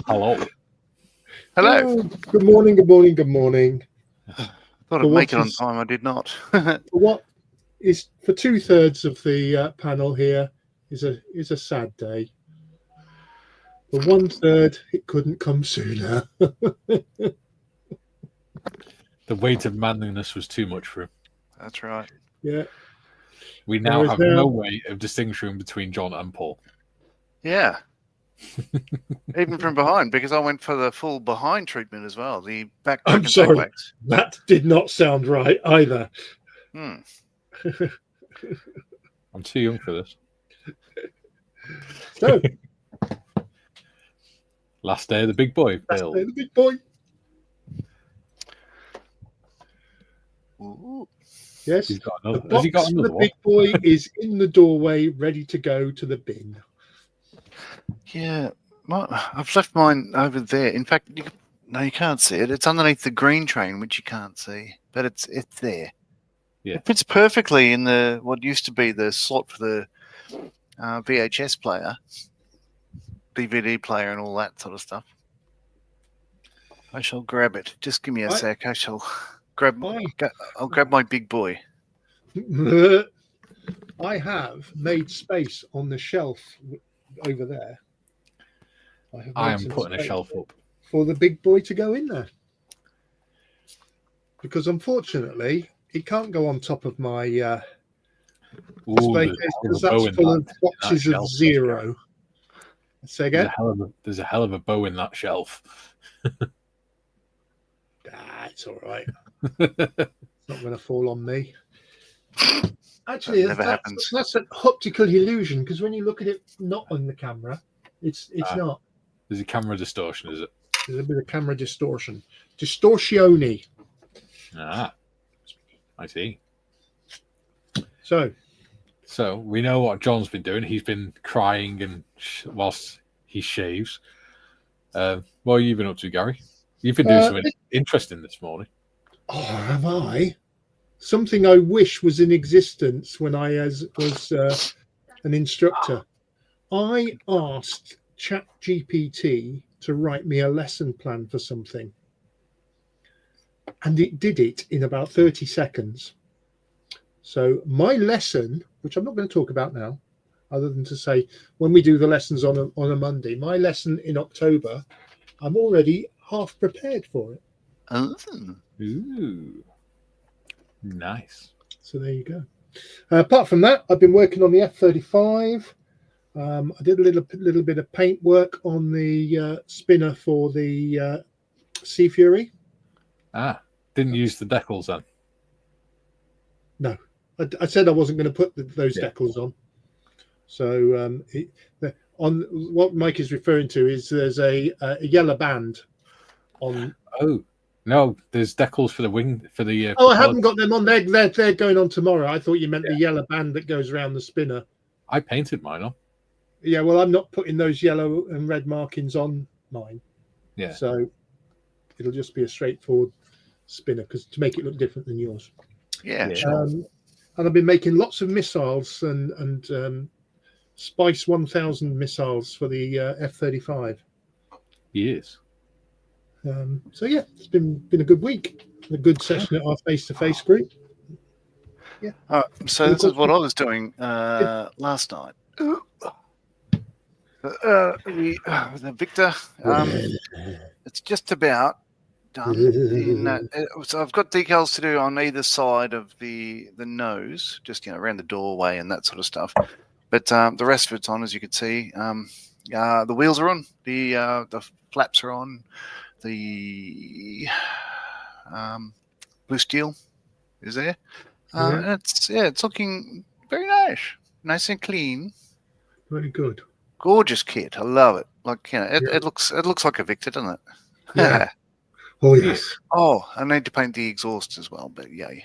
Hello. Hello. Oh, good morning, good morning, good morning. Thought I'd make it on time. I did not. For what is for 2/3 of the panel here is a sad day. For 1/3, it couldn't come sooner. The weight of manliness was too much for him. That's right. Yeah. We now Whereas have now- no way of distinguishing between John and Paul. Yeah. Even from behind, because I went for the full behind treatment as well. The back I'm and sorry. tail wax. That did not sound right either. Hmm. I'm too young for this. So, Last day of the big boy, that's Bill. the big boy. Ooh. Yes. He's got The another. Has he got box for another the one? big boy is in the doorway, ready to go to the bin. Yeah. I've left mine over there. In fact, you can't see it. It's underneath the green train, which you can't see, but it's there. Yeah. It fits perfectly in the what used to be the slot for the VHS player, DVD player, and all that sort of stuff. I shall grab it. Just give me a sec. I shall grab. I'll grab my big boy. I have made space on the shelf over there. I am putting a shelf up. for the big boy to go in there. Because unfortunately, it can't go on top of my display case because that's full of boxes of zero. Say again? There's a hell of a bow in that shelf. It's all right. It's not going to fall on me. Actually, that's an optical illusion because when you look at it not on the camera, it's not. There's a camera distortion, is it? There's a bit of camera distortion. Distortione. I see. So we know what John's been doing. He's been crying and whilst he shaves. What have you been up to, Gary? You've been doing something interesting this morning. Oh, have I? Something I wish was in existence when I was an instructor. I asked ChatGPT to write me a lesson plan for something. And it did it in about 30 seconds. So my lesson, which I'm not going to talk about now, other than to say when we do the lessons on a Monday, my lesson in October, I'm already half prepared for it. Ooh. Nice. So there you go. Apart from that, I've been working on the F-35. I did a little bit of paint work on the spinner for the Sea Fury. Didn't use the decals then? No, I said I wasn't going to put those decals on. So on what Mike is referring to is there's a yellow band on. Oh no, there's decals for the wing for the. I haven't got them on. They're going on tomorrow. I thought you meant the yellow band that goes around the spinner. I painted mine on. Yeah, well, I'm not putting those yellow and red markings on mine. Yeah. So it'll just be a straightforward spinner because to make it look different than yours. Yeah. Sure. And I've been making lots of missiles and Spice 1000 missiles for the F-35. Yes. So yeah, it's been a good week. A good session at our face-to-face group. Yeah. So this is what I was doing last night. The Victor, it's just about done. So I've got decals to do on either side of the nose, just around the doorway and that sort of stuff. But the rest of it's on, as you can see. The wheels are on, the flaps are on, the blue steel is there. And it's looking very nice and clean. Very good. Gorgeous kit. I love it. It looks like a Victor, doesn't it? Yeah. Oh yes. Oh, I need to paint the exhaust as well, but yay.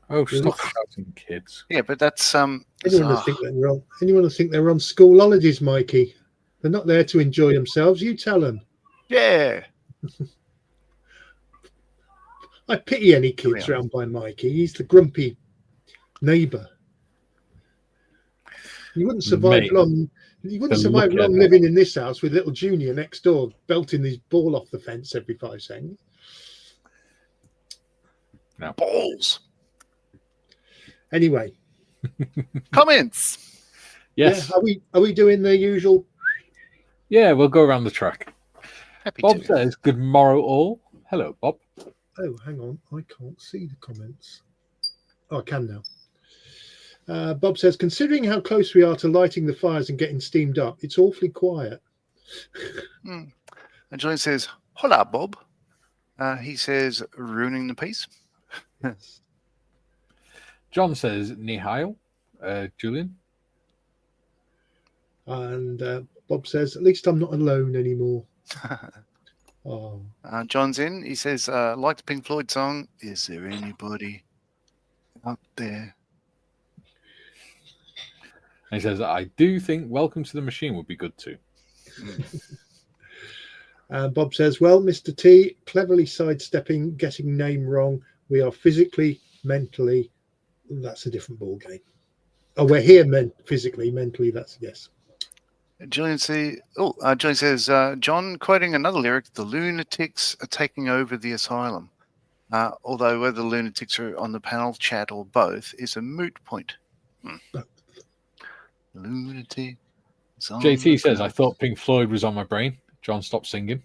Oh, stop shouting, kids. Yeah, but that's anyone will think they're on school holidays, Mikey. They're not there to enjoy themselves. You tell them. Yeah. I pity any kids around by Mikey. He's the grumpy neighbour. You wouldn't survive long. You wouldn't survive long living in this house with little Junior next door belting his ball off the fence every 5 seconds. No. Balls. Anyway. Comments. Yes. Yeah, are we doing the usual? Yeah, we'll go around the track. Happy Bob to. says, good morrow all. Hello, Bob. Oh, hang on. I can't see the comments. Oh, I can now. Bob says, considering how close we are to lighting the fires and getting steamed up, it's awfully quiet. And Julian says, hola, Bob. He says, ruining the peace. Yes. John says, Nihao, Julian. And Bob says, at least I'm not alone anymore. Oh. John's in. He says, like the Pink Floyd song, is there anybody up there? And he says, I do think Welcome to the Machine would be good too. Bob says, well, Mr. T, cleverly sidestepping, getting name wrong. We are physically, mentally, that's a different ball game. Oh, we're here physically, mentally, that's yes. Julian says, John quoting another lyric, the lunatics are taking over the asylum. Although whether the lunatics are on the panel, chat, or both is a moot point. Lunatic. JT says, I thought Pink Floyd was on my brain. John stopped singing.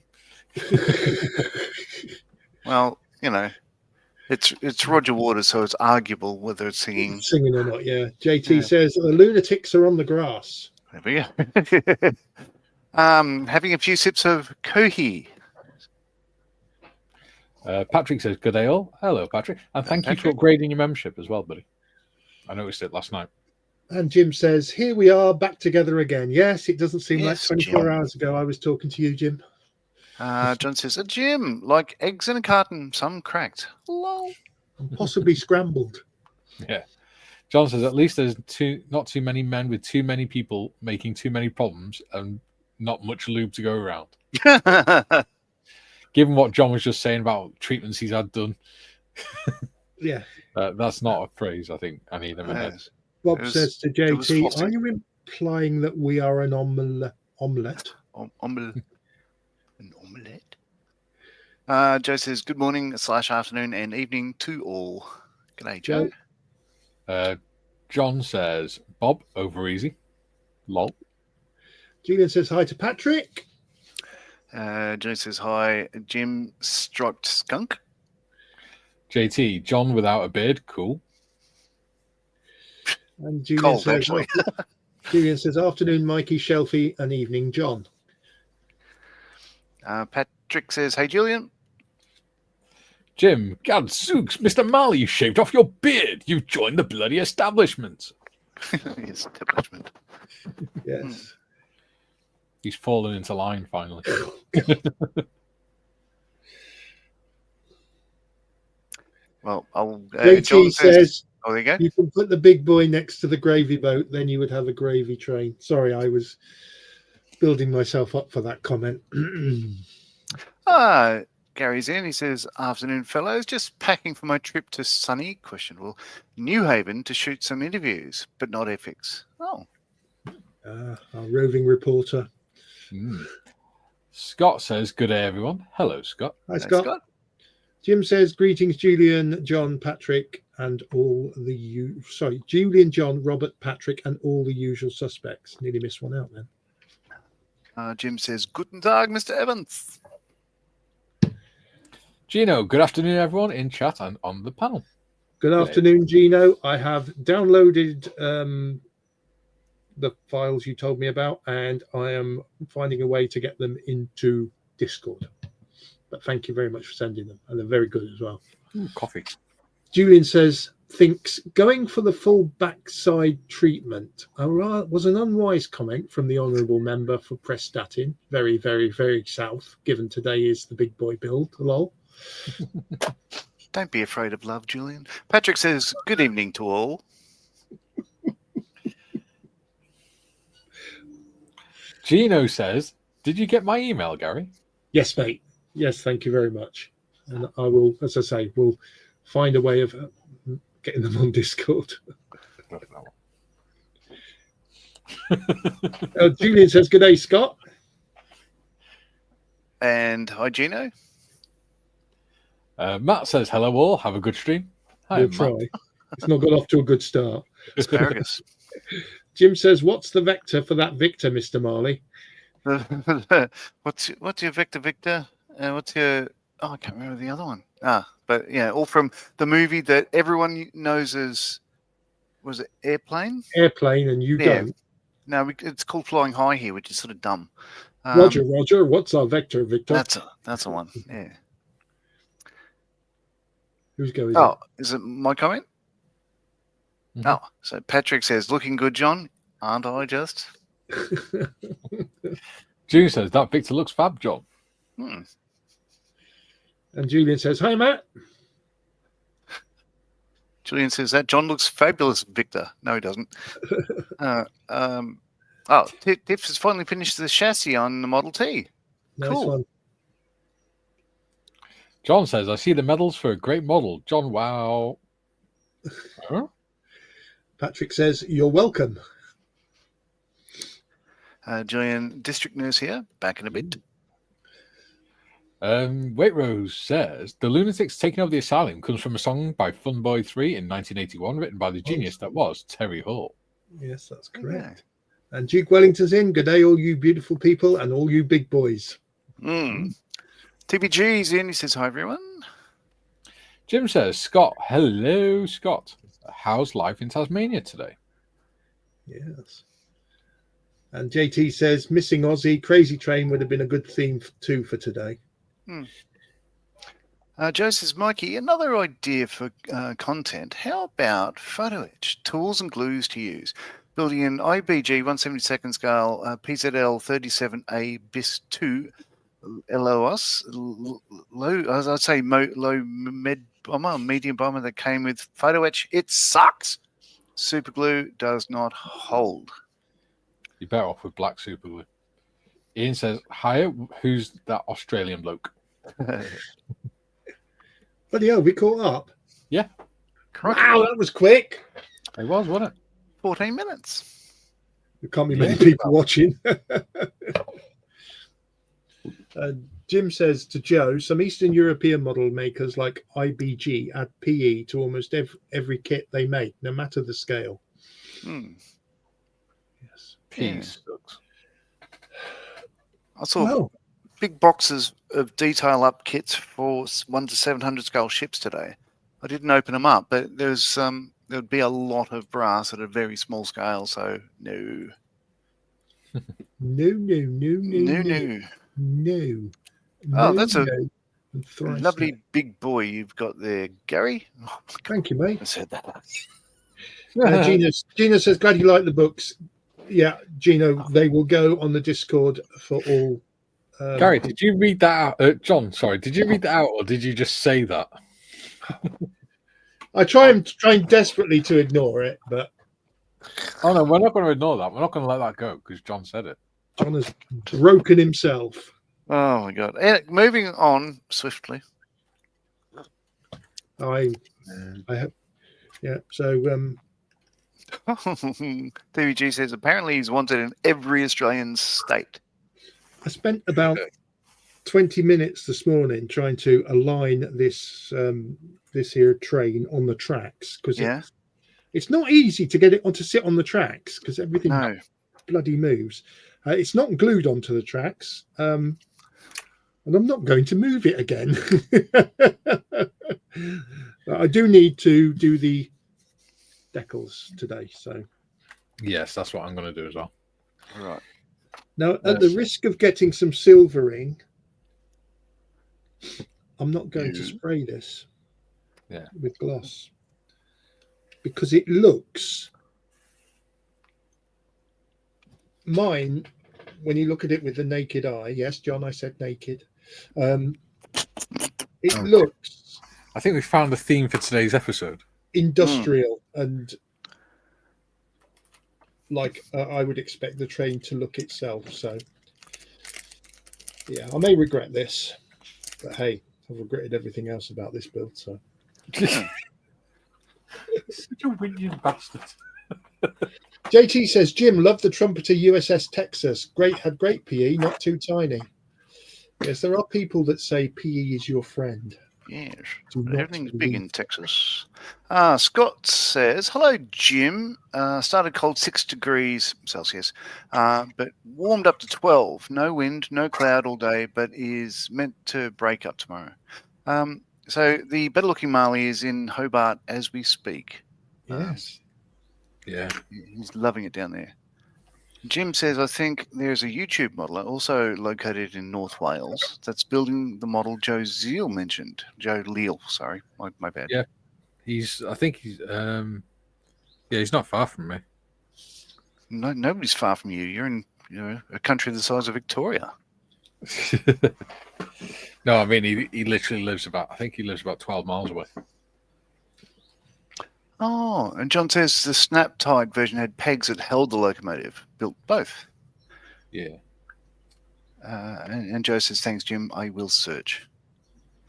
Well, you know, it's Roger Waters, so it's arguable whether it's singing or not. Yeah. JT says the lunatics are on the grass. There we go. Having a few sips of Kohi. Patrick says, good day all. Hello, Patrick. And thank you for upgrading your membership as well, buddy. I noticed it last night. And Jim says, here we are back together again. Yes, it doesn't seem like 24 Jim. hours ago I was talking to you, Jim. John says, a Jim, like eggs in a carton, some cracked. Lol. And possibly scrambled. Yeah. John says, at least there's not too many men with too many people making too many problems and not much lube to go around. Given what John was just saying about treatments he's had done. Yeah. That's not a phrase I think I need in my head. Bob says to JT, are you implying that we are an omelette? An omelette? Joe says, good morning / afternoon and evening to all. G'day, Joe. John says, Bob, over easy. Lol. Julian says hi to Patrick. Joe says hi, Jim striped skunk. JT, John without a beard, cool. And Julian Julian says, afternoon, Mikey, Shelfie, and evening, John. Patrick says, hey, Julian. Jim, gadzooks, Mr. Marley, you shaved off your beard. You've joined the bloody establishment. Establishment. Yes. He's fallen into line finally. Well, JT says, oh, there you go. You can put the big boy next to the gravy boat, then you would have a gravy train. Sorry, I was building myself up for that comment. Gary's in. He says, afternoon, fellows. Just packing for my trip to sunny, questionable, New Haven to shoot some interviews, but not ethics. Oh. Our roving reporter. Scott says, good day, everyone. Hello, Scott. Hi, Scott. Jim says, greetings, Julian, John, Patrick, and all the Julian, John, Robert, Patrick, and all the usual suspects. Nearly missed one out then. Jim says, Guten Tag, Mr. Evans. Gino, good afternoon, everyone in chat and on the panel. Good afternoon, Gino. I have downloaded the files you told me about, and I am finding a way to get them into Discord. But thank you very much for sending them, and they're very good as well. Coffee. Julian thinks going for the full backside treatment was an unwise comment from the honourable member for Prestatyn. Very, very, very south, given today is the big boy build. Lol. Don't be afraid of love, Julian. Patrick says, good evening to all. Gino says, did you get my email, Gary? Yes, mate. Yes, thank you very much. And I will, as I say, we'll find a way of getting them on Discord. Julian says, "Good day, Scott." And hi, Gino. Matt says, hello all, have a good stream. Hi, We'll Matt. try. It's not got off to a good start. Asparagus. Jim says, "What's the vector for that Victor, Mr. Marley?" What's your Victor? What's your... Oh, I can't remember the other one. But yeah, all from the movie that everyone knows as... Was it Airplane? Airplane, and you don't. No, it's called Flying High here, which is sort of dumb. Roger, what's our vector, Victor? That's a one, yeah. Who's going? Is it my comment? Mm-hmm. Oh, so Patrick says, looking good, John. Aren't I just? June says, that Victor looks fab, John. And Julian says, hi, Matt. Julian says, that John looks fabulous, Victor. No, he doesn't. Tiff has finally finished the chassis on the Model T. Nice cool. One. John says, I see the medals for a great model. John, wow. Huh? Patrick says, you're welcome. Julian, district nurse here, back in a bit. Waitrose says, the lunatics taking over the asylum comes from a song by Fun Boy 3 in 1981, written by the genius that was Terry Hall. Yes, that's correct. Yeah. And Duke Wellington's in. Good day, all you beautiful people and all you big boys. TBG's in. He says, hi, everyone. Jim says, Scott, hello, Scott. How's life in Tasmania today? Yes. And JT says, missing Aussie, Crazy Train would have been a good theme too for today. Joe says, Mikey, another idea for content. How about photo etch, tools and glues to use? Building an IBG 1/72 scale PZL 37A BIS 2 LOS, low, as I'd say, low mid bomber, medium bomber that came with photo etch. It sucks. Super glue does not hold. You're better off with black super glue. Ian says, hiya, who's that Australian bloke? But yeah, we caught up. Yeah. Wow, that was quick. It was, wasn't it? 14 minutes. There can't be many people watching. Jim says to Joe, some Eastern European model makers like IBG add PE to almost every kit they make, no matter the scale. Yes. PE sucks. I saw big boxes of detail up kits for 1 to 700 scale ships today. I didn't open them up, but there'd be a lot of brass at a very small scale, so no. No. Oh, that's a lovely big boy you've got there, Gary. Oh, thank you, mate. I said that. Gina says, glad you like the books. Yeah, Gino, they will go on the Discord for all. Gary, did you read that out? John, sorry, did you read that out or did you just say that? I trying desperately to ignore it, but... Oh, no, we're not going to ignore that. We're not going to let that go because John said it. John has broken himself. Oh, my God. Moving on swiftly. I have... Yeah, so... TVG says, apparently he's wanted in every Australian state. I spent about 20 minutes this morning trying to align this this here train on the tracks because it's not easy to get it on to sit on the tracks because everything bloody moves. It's not glued onto the tracks, and I'm not going to move it again. I do need to do the decals today, so yes, that's what I'm going to do as well. All right. Now, at the risk of getting some silvering, I'm not going to spray this with gloss because it looks mine when you look at it with the naked eye. Yes, John, I said naked. It looks. I think we found the theme for today's episode. Industrial and like I would expect the train to look itself. So, yeah, I may regret this, but hey, I've regretted everything else about this build. So, such a whinging bastard. JT says, Jim, love the trumpeter USS Texas. Had great PE, not too tiny. Yes, there are people that say PE is your friend. Yes, Do not everything's big believe in Texas. Scott says, hello, Jim. Started cold 6 degrees Celsius, but warmed up to 12. No wind, no cloud all day, but is meant to break up tomorrow. So the better looking Marley is in Hobart as we speak. Yes. Yeah. He's loving it down there. Jim says, I think there's a YouTube modeler also located in North Wales that's building the model Joe Zeal mentioned. Joe Leal, sorry, my bad. Yeah. I think he's he's not far from me. No, nobody's far from you. You're in a country the size of Victoria. No, I mean he literally lives about 12 miles away. Oh, and John says the snap-tied version had pegs that held the locomotive. Built both. Yeah. And Joe says, thanks, Jim. I will search.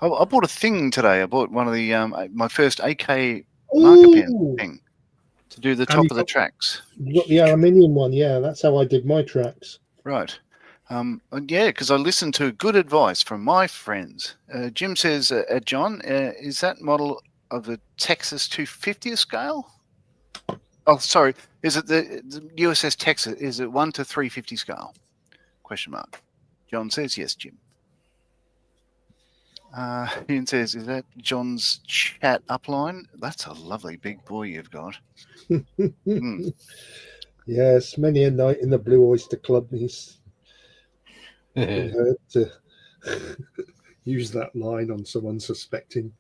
I bought a thing today. I bought one of the my first AK marker pen thing to do the top of the tracks. You got the aluminium one, yeah. That's how I did my tracks. Right. Yeah, because I listened to good advice from my friends. Jim says, John, is that model of the Texas 250th scale? Oh, sorry. Is it the USS Texas? Is it 1 to 350 scale? Question mark. John says, yes, Jim. Ian says, is that John's chat upline? That's a lovely big boy you've got. Yes, many a night in the Blue Oyster Club he's been heard to use that line on someone suspecting.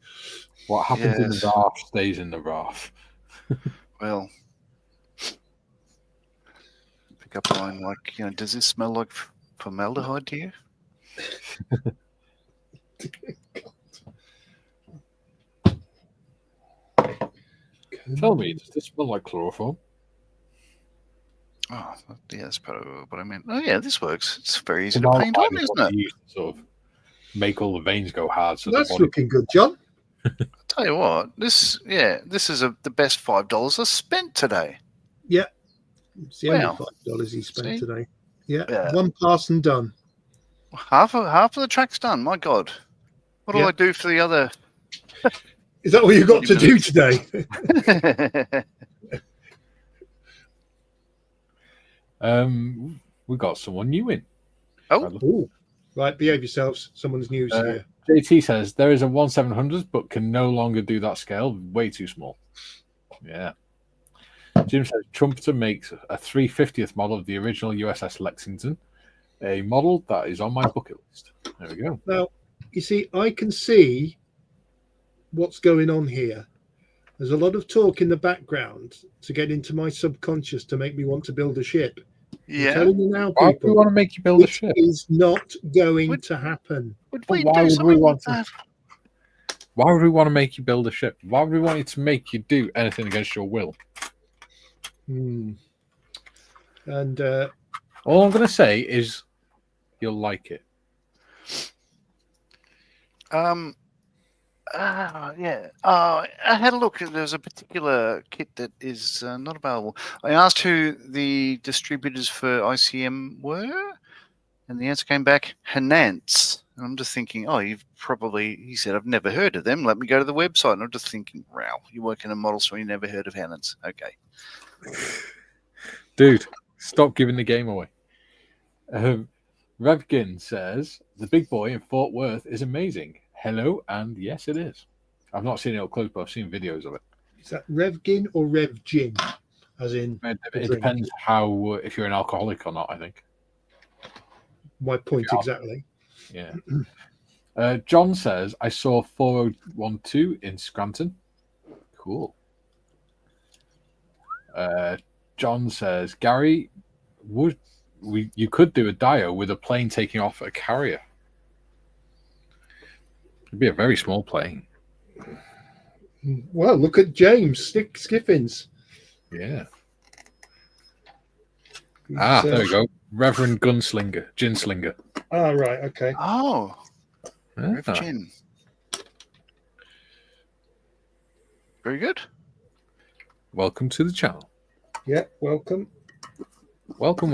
What happens in the raft stays in the raft. Well, pick up a line like, does this smell like formaldehyde to you? Tell me, does this smell like chloroform? Oh, yeah, that's part of what I meant. Oh, yeah, this works. It's very easy to paint on, isn't it? You sort of make all the veins go hard. So that's looking good, John. I'll tell you what, this is the best $5 I spent today. Yeah, it's the only $5 he spent today. Yeah, one pass and done. Half of the track's done. My God, what do I do for the other? Is that what you got to do today? We got someone new in. Oh, right. Behave yourselves. Someone's news here. JT says there is a 1/700, but can no longer do that scale. Way too small. Yeah. Jim says Trumpeter makes a 350th model of the original USS Lexington, a model that is on my bucket list. There we go. Now, you see, I can see what's going on here. There's a lot of talk in the background to get into my subconscious to make me want to build a ship. Yeah. I'm telling you now, Why people, do we want to make you build a ship? It is not going to happen. Why would we want to make you build a ship? Why would we want you to make you do anything against your will? And all I'm going to say is you'll like it. I had a look. There's a particular kit that is not available. I asked who the distributors for ICM were, and the answer came back, Hanance. And I'm just thinking, he said, I've never heard of them. Let me go to the website. And I'm just thinking, wow, you work in a model store, you never heard of Hanance. Okay. Dude, stop giving the game away. Revgin says, the Big Boy in Fort Worth is amazing. Hello, and yes, it is. I've not seen it up close, but I've seen videos of it. Is that Revgin or Revgin? As in, it depends how if you're an alcoholic or not, I think. My point exactly. Yeah. John says, I saw 4012 in Scranton. Cool. John says, Gary, you could do a dio with a plane taking off a carrier. It'd be a very small plane. Well, look at James Skiffins. Yeah. There we go. Reverend Ginslinger. Ah, right, okay. Oh, Rev Gin. Very good. Welcome to the channel. Yeah, welcome. Welcome.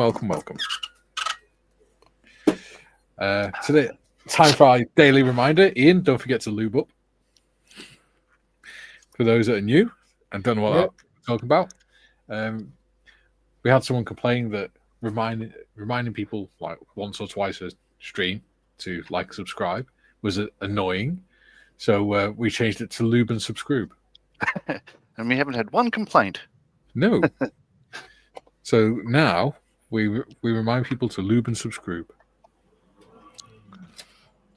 Today, time for our daily reminder. Ian, don't forget to lube up. For those that are new and don't know what I'm talking about, we had someone complain that reminding people like once or twice a stream to like, subscribe was annoying. So we changed it to lube and subscribe. And we haven't had one complaint. No. So now we remind people to lube and subscribe.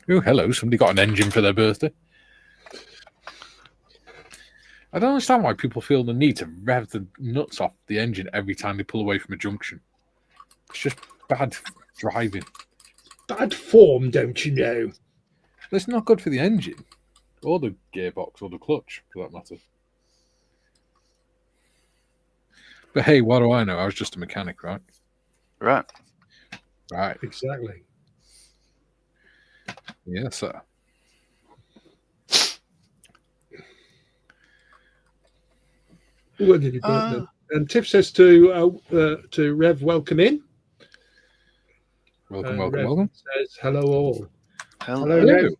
Oh, hello. Somebody got an engine for their birthday. I don't understand why people feel the need to rev the nuts off the engine every time they pull away from a junction. It's just bad driving. Bad form, don't you know? It's not good for the engine, or the gearbox, or the clutch, for that matter. But hey, what do I know? I was just a mechanic, right? Right. Exactly. Yes, sir. What did you put then? And Tiff says to Rev, welcome in. Welcome. Says hello all. Hello. Rev.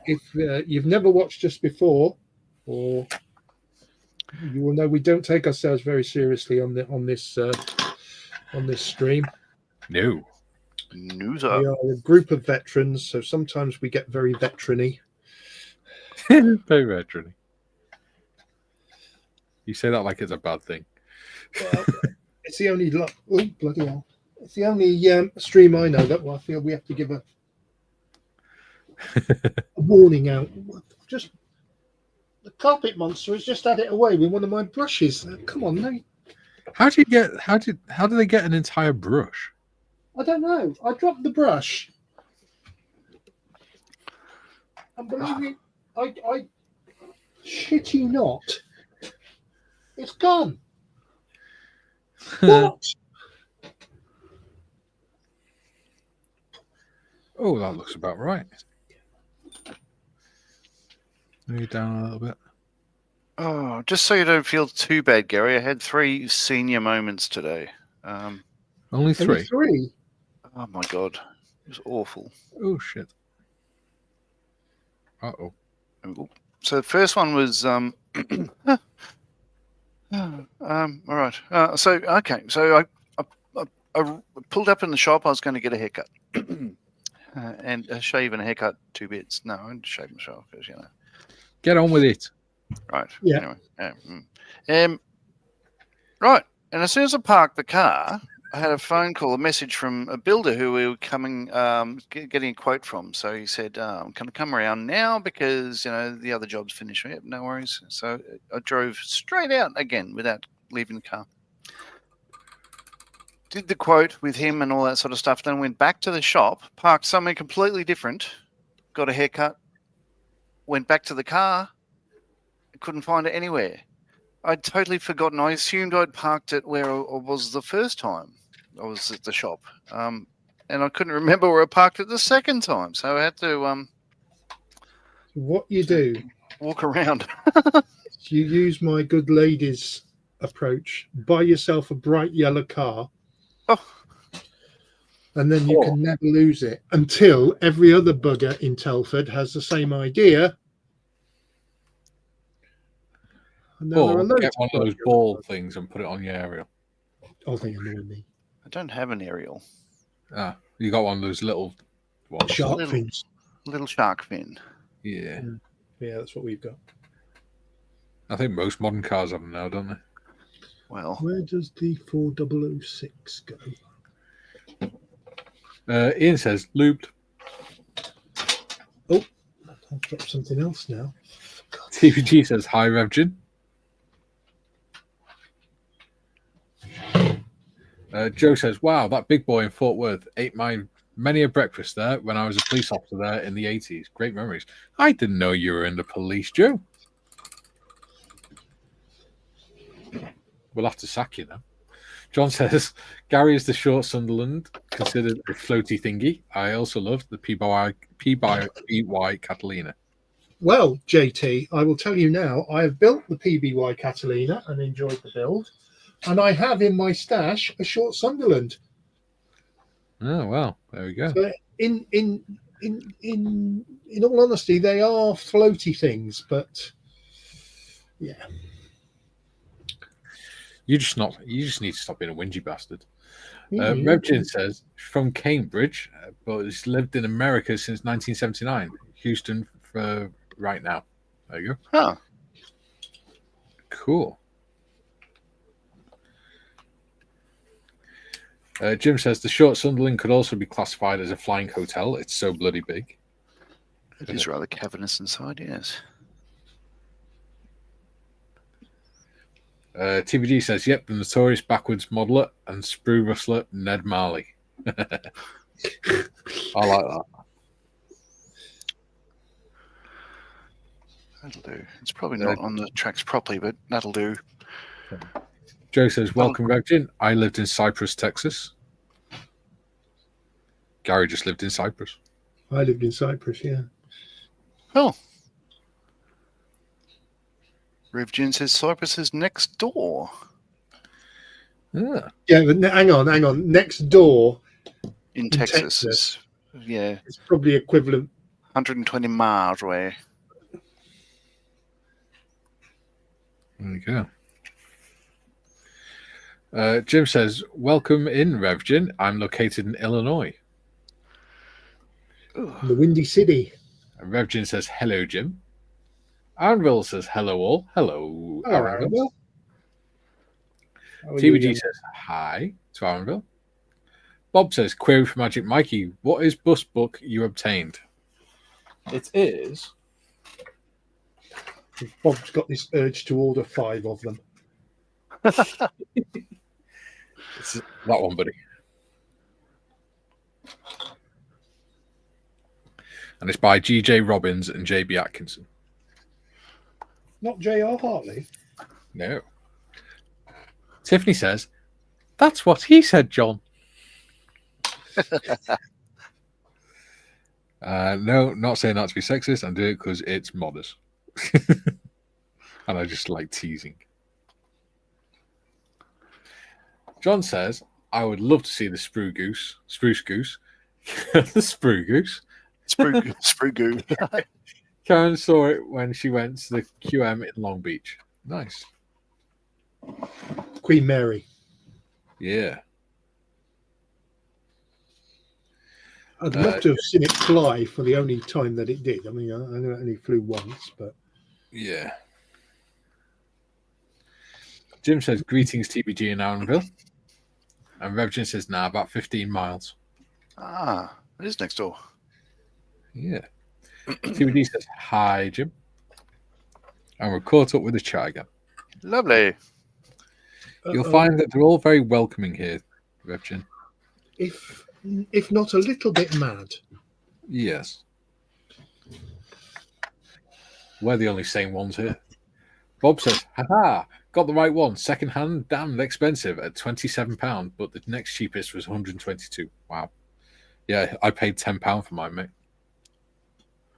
If you've never watched us before, or you will know we don't take ourselves very seriously on this stream. No. News We up. are a group of veterans, so sometimes we get very veteran-y. Very veteran. You say that like it's a bad thing. Well, it's the only bloody hell! It's the only stream I know that I feel we have to give a warning out. Just the carpet monster has just had it away with one of my brushes. Come on, no. How do they get an entire brush? I don't know. I dropped the brush. And believe me, I shit you not. It's gone. What? Oh, that looks about right. Maybe down a little bit. Oh, just so you don't feel too bad, Gary, I had 3 senior moments today. Only 3? Only 3? Oh, my God. It was awful. Oh, shit. Uh-oh. So the first one was... all right. So I pulled up in the shop. I was going to get a haircut. And a shave and a haircut, 2 bits. No, I didn't shave myself because, Get on with it. Right. Yeah. Anyway. Right. And as soon as I parked the car, I had a phone call, a message from a builder who we were coming, getting a quote from. So he said, can I come around now because, the other job's finished. Yep, no worries. So I drove straight out again without leaving the car. Did the quote with him and all that sort of stuff. Then went back to the shop, parked somewhere completely different, got a haircut, went back to the car, couldn't find it anywhere. I'd totally forgotten. I assumed I'd parked it where I was the first time I was at the shop. And I couldn't remember where I parked it the second time. So I had to... what you do? Walk around. You use my good lady's approach. Buy yourself a bright yellow car. Oh. And then you can never lose it until every other bugger in Telford has the same idea. Or get one of those ball things and put it on your aerial. Oh, they annoy me. I don't have an aerial. Ah, you got one of those little ones. Shark fins. Little shark fin. Yeah. Yeah, that's what we've got. I think most modern cars have them now, don't they? Well, where does the 4006 go? Ian says lubed. Oh, I've dropped something else now. TVG says hi, Revjin. Joe says, wow, that big boy in Fort Worth ate many a breakfast there when I was a police officer there in the 80s. Great memories. I didn't know you were in the police, Joe. We'll have to sack you now. John says, Gary is the short Sunderland, considered a floaty thingy. I also loved the P-by-Y Catalina. Well, JT, I will tell you now, I have built the PBY Catalina and enjoyed the build. And I have in my stash a short Sunderland. Oh well, there we go. So in all honesty, they are floaty things, but yeah. You just need to stop being a whingy bastard. Yeah. Revjin says from Cambridge, but has lived in America since 1979. Houston for right now. There you go. Huh. Cool. Jim says the short Sunderland could also be classified as a flying hotel. It's so bloody big. It is rather cavernous inside, yes. TVG says, yep, the notorious backwards modeler and sprue rustler Ned Marley. I like that. That'll do. It's probably not on the tracks properly, but that'll do. Joe says, welcome, Revjin. I lived in Cyprus, Texas. Gary just lived in Cyprus. I lived in Cyprus, yeah. Oh. Revjin says Cyprus is next door. Yeah. Yeah, but hang on. Next door In Texas. Yeah. It's probably equivalent. 120 miles away. There you go. Jim says, welcome in, Revjin. I'm located in Illinois. The Windy City. And Revjin says, hello, Jim. Anvil says, hello, all. Hello, Anvil. TBG says, hi to Anvil. Bob says, query for Magic Mikey. What is bus book you obtained? It is... Bob's got this urge to order 5 of them. It's that one, buddy. And it's by G.J. Robbins and J.B. Atkinson. Not J.R. Hartley? No. Tiffany says, that's what he said, John. No, not saying that to be sexist. I'm doing it because it's modest. And I just like teasing. John says, I would love to see the spruce goose. The sprue goose. Sprue goo. Karen saw it when she went to the QM in Long Beach. Nice. Queen Mary. Yeah. I'd love to have seen it fly for the only time that it did. I mean, I know it only flew once, but... Yeah. Jim says, greetings, TBG in Aaronville. And Revjin says, nah, about 15 miles. Ah, it is next door. Yeah. TBD says, hi, Jim. And we're caught up with the chat again. Lovely. You'll find that they're all very welcoming here, Revjin. If not a little bit mad. Yes. We're the only sane ones here. Bob says, haha, got the right one. Second hand, damn expensive at £27, but the next cheapest was £122. Wow. Yeah, I paid £10 for mine, mate.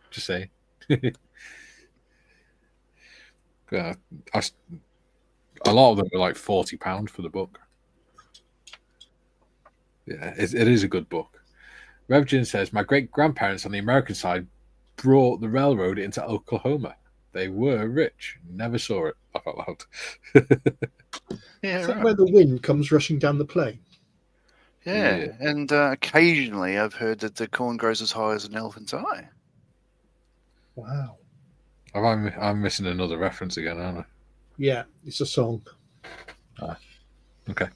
Just say. A lot of them were like £40 for the book. Yeah, it is a good book. Revjin says, my great-grandparents on the American side brought the railroad into Oklahoma. They were rich. Never saw it. Laugh out loud. Yeah, Is that right. where the wind comes rushing down the plain? Yeah, and occasionally I've heard that the corn grows as high as an elephant's eye. Wow. I'm missing another reference again, aren't I? Yeah, it's a song. Okay.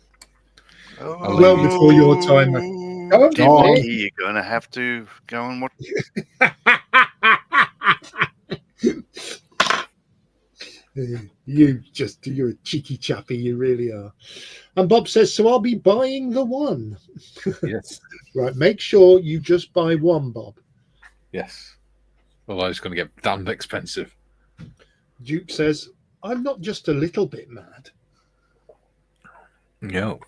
Oh, Well before your time. Mickey, you're going to have to go and watch. You're a cheeky chappy, you really are. And Bob says, so I'll be buying the one. Yes. Right, make sure you just buy one, Bob. Yes. Otherwise it's going to get damned expensive. Duke says, I'm not just a little bit mad. No.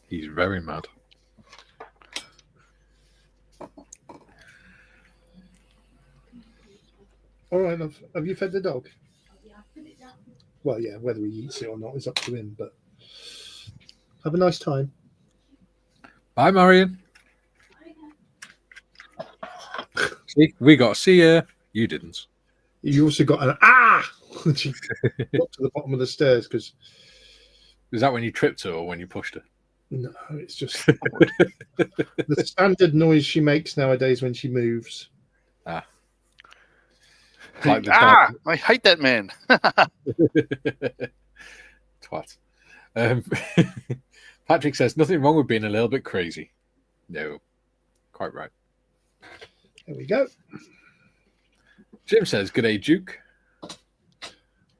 He's very mad. All right, love. Have you fed the dog? Well, yeah, whether he eats it or not is up to him, but Have a nice time. Bye, Marion. See, we got to see her. You didn't. You also got an ah. She got to the bottom of the stairs because Is that when you tripped her or when you pushed her? no, it's just the standard noise she makes nowadays when she moves. Ah. Like the dog. I hate that man. Twat. Patrick says, nothing wrong with being a little bit crazy. No. Quite right. There we go. Jim says, good day, Duke.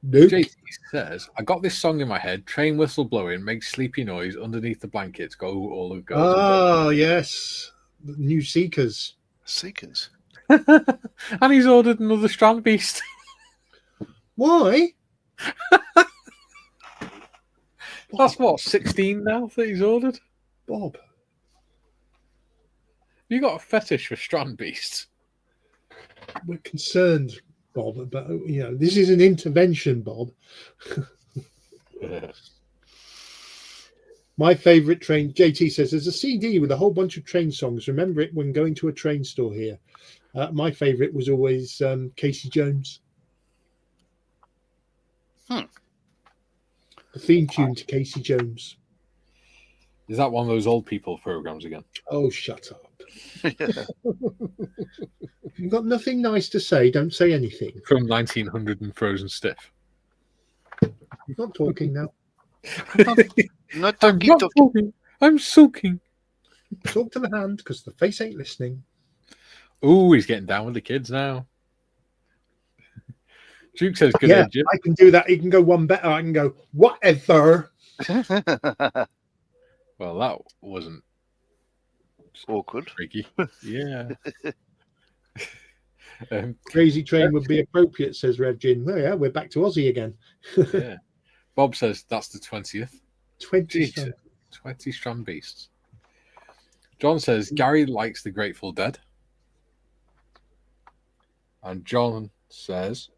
Nope. JT says, I got this song in my head, train whistle blowing, makes sleepy noise underneath the blankets, go all the girls. Oh, yes. The new Seekers. Seekers. And he's ordered another Strand Beast. Why? That's what, 16 now that he's ordered? Bob. You got a fetish for Strand Beasts? We're concerned, Bob, about, this is an intervention, Bob. My favourite train, JT says, there's a CD with a whole bunch of train songs. Remember it when going to a train store here. My favourite was always Casey Jones. The theme tune to Casey Jones. Is that one of those old people programs again? Oh, shut up. If you've got nothing nice to say, don't say anything. From 1900 and Frozen Stiff. I'm not talking now. Not I'm not talking. I'm soaking. Talk to the hand because the face ain't listening. Oh, he's getting down with the kids now. Duke says, good Yeah, day, Jim. I can do that. He can go one better. I can go, whatever. Well, that wasn't Awkward. tricky. Yeah. Crazy Train would be appropriate, says Rev Gin. Well, yeah, we're back to Aussie again. Yeah. Bob says that's the 20th. 20 Jeez, strong. 20 Strand Beasts. John says Gary likes the Grateful Dead. And John says,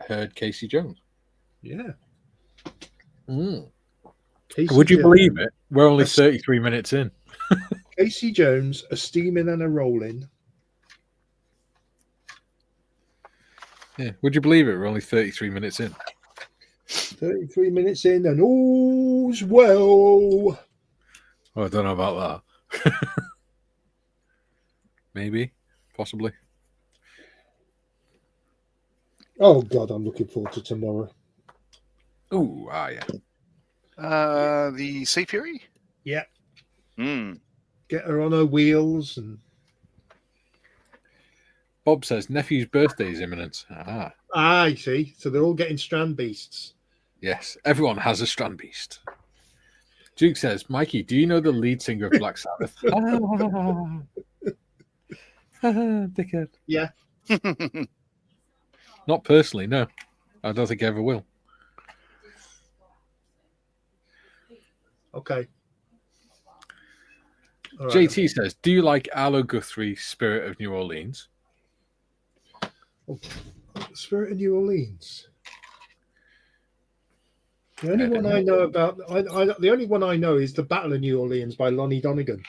I heard Casey Jones. Yeah. Casey Would you Jones, believe it? We're only 33 minutes in. Casey Jones, a steaming and a rolling. Yeah. Would you believe it? We're only 33 minutes in. 33 minutes in and all's well. Oh, I don't know about that. Maybe. Possibly. Oh, God, I'm looking forward to tomorrow. Oh, yeah. The Sea Fury? Yeah. Get her on her wheels. And Bob says nephew's birthday is imminent. I see. So they're all getting Strand Beasts. Yes, everyone has a Strand Beast. Duke says, Mikey, do you know the lead singer of Black Sabbath? Dickhead. Yeah. Not personally, no. I don't think I ever will. Okay. All right. JT says, do you like Arlo Guthrie's Spirit of New Orleans? Oh, Spirit of New Orleans. The only one I know about, the only one I know is the Battle of New Orleans by Lonnie Donegan.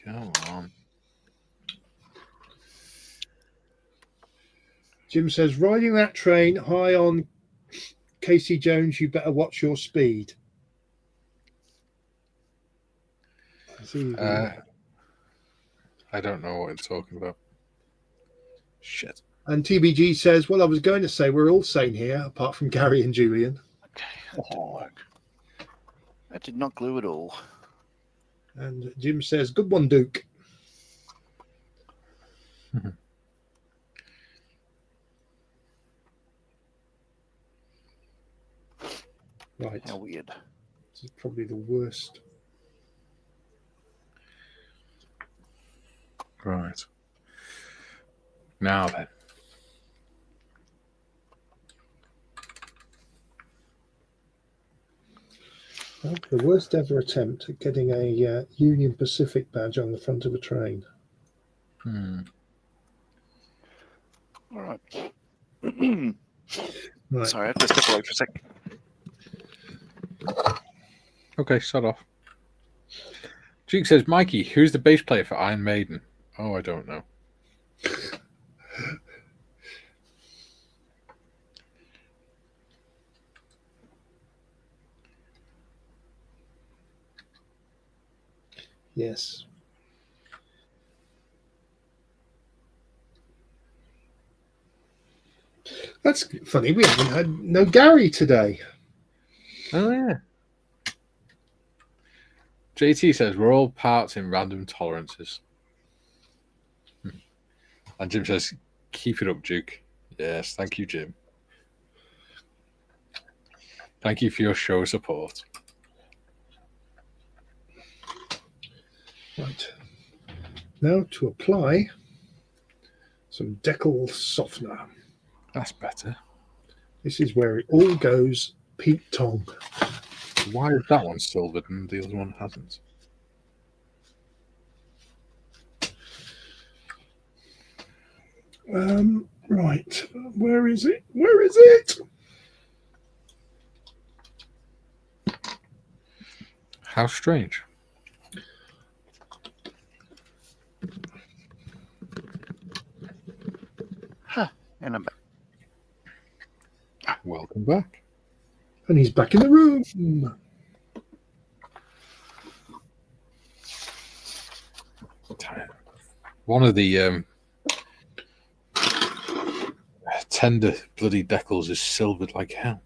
Come on. Jim says, riding that train high on Casey Jones, you better watch your speed. I don't know what it's talking about. Shit. And TBG says, well, I was going to say we're all sane here, apart from Gary and Julian. Okay, that didn't work. That did not glue at all. And Jim says, good one, Duke. Right. How weird. This is probably the worst. Right. Now then. Well, the worst ever attempt at getting a Union Pacific badge on the front of a train. All right. Right. Sorry, I have to step away for a sec. Okay, start off. Duke says, Mikey, who's the bass player for Iron Maiden? Oh, I don't know. Yes. That's funny. We haven't had no Gary today. Oh, yeah. JT says, we're all parts in random tolerances. And Jim says, keep it up, Duke. Yes, thank you, Jim. Thank you for your show of support. Right. Now to apply some decal softener. That's better. This is where it all goes Pete Tong. Why is that one silvered and the other one hasn't? Right. Where is it? Where is it? How strange. And I'm back. Welcome back. And he's back in the room. One of the tender bloody decals is silvered like hell.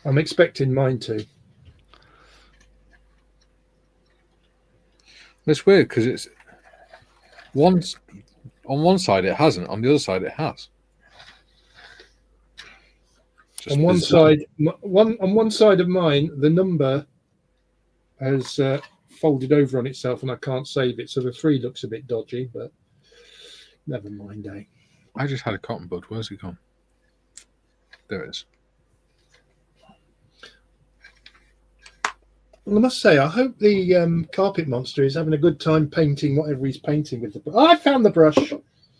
I'm expecting mine to. It's weird because it's on one side it hasn't, on the other side it has. Just On one bizarre. side, on one side of mine, the number has folded over on itself, and I can't save it. So the 3 looks a bit dodgy, but never mind, eh? I just had a cotton bud. Where's it gone? There it is. Well, I must say, I hope the carpet monster is having a good time painting whatever he's painting with the brush. Oh, I found the brush.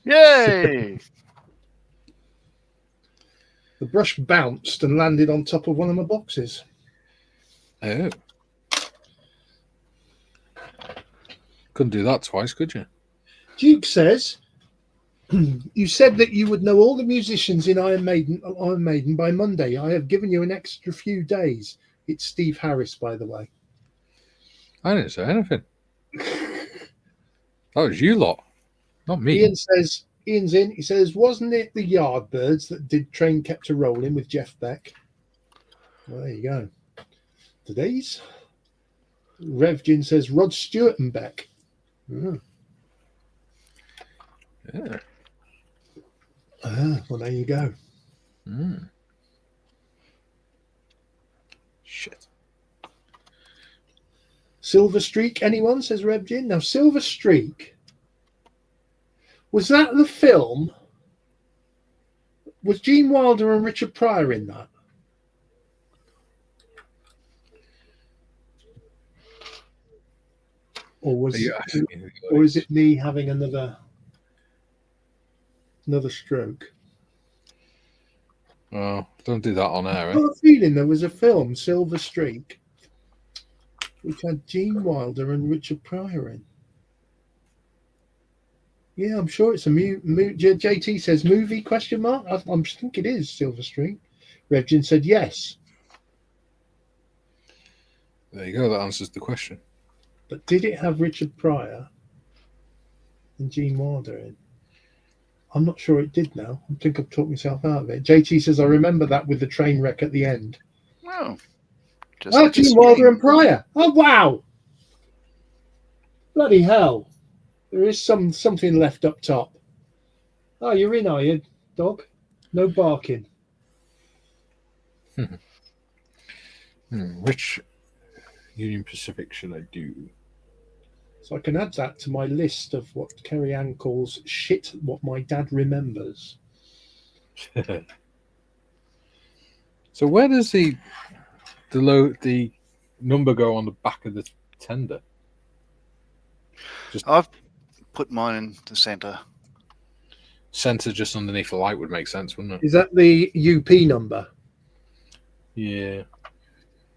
Yay! The brush bounced and landed on top of one of my boxes. Oh. Couldn't do that twice, could you? Duke says, you said that you would know all the musicians in Iron Maiden by Monday. I have given you an extra few days. It's Steve Harris, by the way. I didn't say anything. That was you lot, not me. Ian's in. He says, wasn't it the Yardbirds that did Train Kept a Rolling with Jeff Beck? Well, there you go. Today's Revjin says Rod Stewart and Beck. Oh. Yeah. Well, there you go. Shit. Silver Streak, anyone? Says Revjin. Now, Silver Streak, was that the film? Was Gene Wilder and Richard Pryor in that? Or was is it me having another stroke? Oh, don't do that on air. I've got a feeling there was a film, Silver Streak, which had Gene Wilder and Richard Pryor in. Yeah, I'm sure it's a JT says movie question mark. I think it is Silver Streak. Revjin said yes. There you go. That answers the question. But did it have Richard Pryor and Gene Wilder in? I'm not sure it did now. I think I've talked myself out of it. JT says, I remember that with the train wreck at the end. Oh. Gene Wilder and Pryor. Oh, wow. Bloody hell. There is something left up top. Oh, you're in, are you, dog? No barking. Which Union Pacific should I do? So I can add that to my list of what Kerry Ann calls shit what my dad remembers. So where does the the number go on the back of the tender? I've put mine in the center. Center just underneath the light would make sense, wouldn't it? Is that the UP number? Yeah.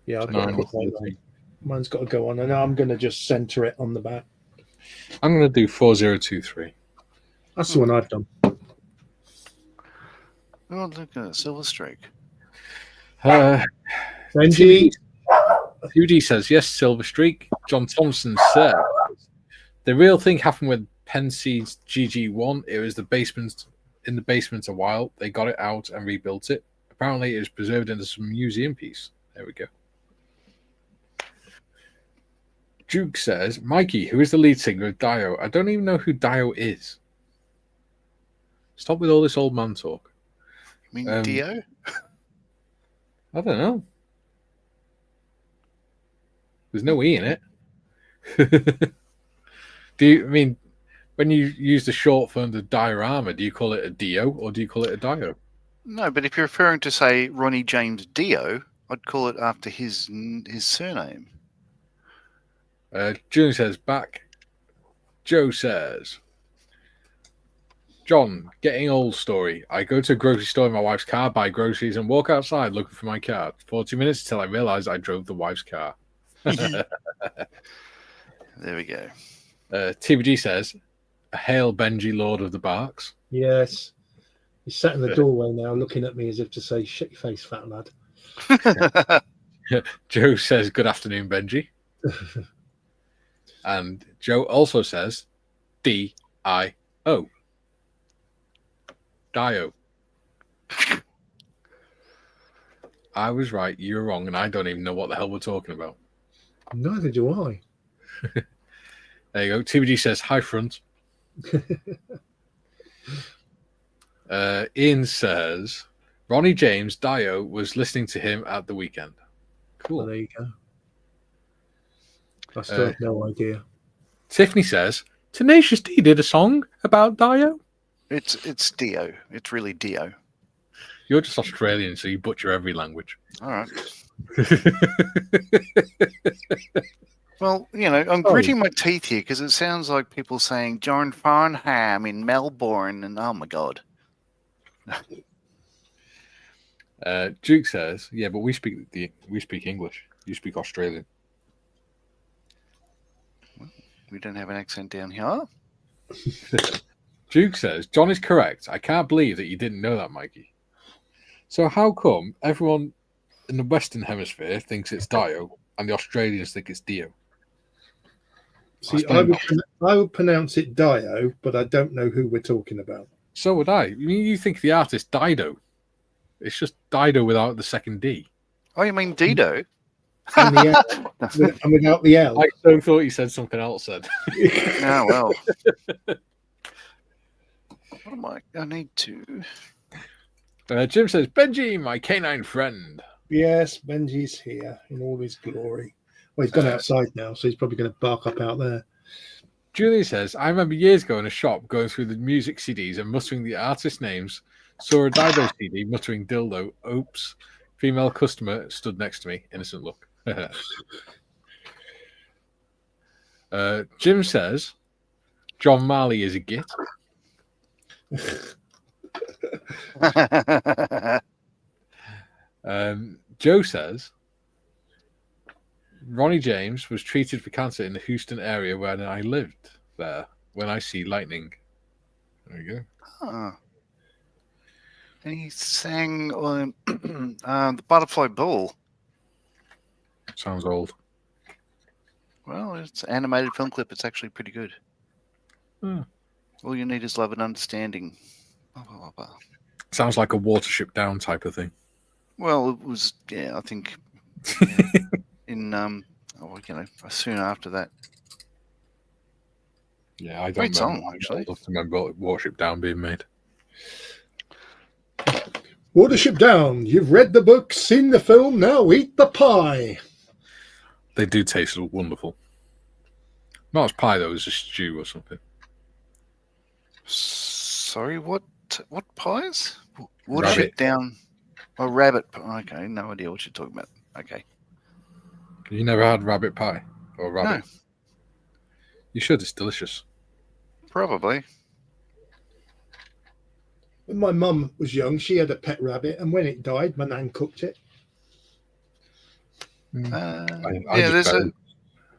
Yeah, I've No, got to put mine on. Mine's got to go on, and I'm going to just center it on the back. I'm going to do 4023. That's the one I've done. Oh, look at that silver streak. Benji. 2D says, yes, silver streak. John Thompson says, the real thing happened with Penseed's GG1. It was in the basement a while. They got it out and rebuilt it. Apparently, it was preserved into some museum piece. There we go. Duke says, Mikey, who is the lead singer of Dio? I don't even know who Dio is. Stop with all this old man talk. You mean Dio? I don't know. There's no E in it. Do you mean when you use the short form of diorama, do you call it a Dio or do you call it a Dio? No, but if you're referring to, say, Ronnie James Dio, I'd call it after his surname. Julian says back. Joe says, John, getting old story. I go to a grocery store in my wife's car, buy groceries, and walk outside looking for my car. 40 minutes until I realized I drove the wife's car. There we go. TBG says, hail Benji, Lord of the Barks. Yes. He's sat in the doorway now looking at me as if to say, shut your face, fat lad. Joe says, good afternoon, Benji. And Joe also says, D-I-O. Dio. I was right, you were wrong, and I don't even know what the hell we're talking about. Neither do I. There you go. TBG says, hi, front. Ian says, Ronnie James Dio was listening to him at the weekend. Cool. Well, there you go. I still have no idea. Tiffany says, Tenacious D did a song about Dio. It's Dio. It's really Dio. You're just Australian, so you butcher every language. All right. Well, I'm gritting my teeth here because it sounds like people saying John Farnham in Melbourne, and oh my god. Duke says, yeah, but we speak English. You speak Australian. We don't have an accent down here. Duke says, John is correct. I can't believe that you didn't know that, Mikey. So how come everyone in the Western Hemisphere thinks it's Dio and the Australians think it's Dio? See, I would pronounce it Dio, but I don't know who we're talking about. So would I. You think the artist Dido. It's just Dido without the second D. Oh, you mean Dido? And, and without the L. I so thought you said something else then. Oh, well. What am I need to... Jim says, Benji, my canine friend. Yes, Benji's here in all his glory. Well, he's gone outside now, so he's probably going to bark up out there. Julie says, I remember years ago in a shop going through the music CDs and muttering the artist names. Saw a Dido CD muttering dildo. Oops. Female customer stood next to me. Innocent look. Jim says, John Marley is a git. Joe says, Ronnie James was treated for cancer in the Houston area where I lived there when I see lightning. There you go. Huh. And he sang on the Butterfly Ball. Sounds old. Well, it's an animated film clip. It's actually pretty good. All you need is love and understanding. Blah, blah, blah, blah. Sounds like a Watership Down type of thing. Well, it was, I think, in, soon after that. Yeah, I don't Great remember. song, actually. I love to remember Watership Down being made. Watership Down. You've read the book, seen the film, now eat the pie. They do taste wonderful. Not as pie, though, as a stew or something. Sorry, what pies? Watership Down. Oh, rabbit. Okay, no idea what you're talking about. Okay. You never had rabbit pie or rabbit? No, You should. It's delicious. probably. When my mum was young, she had a pet rabbit, and when it died, my nan cooked it. Yeah,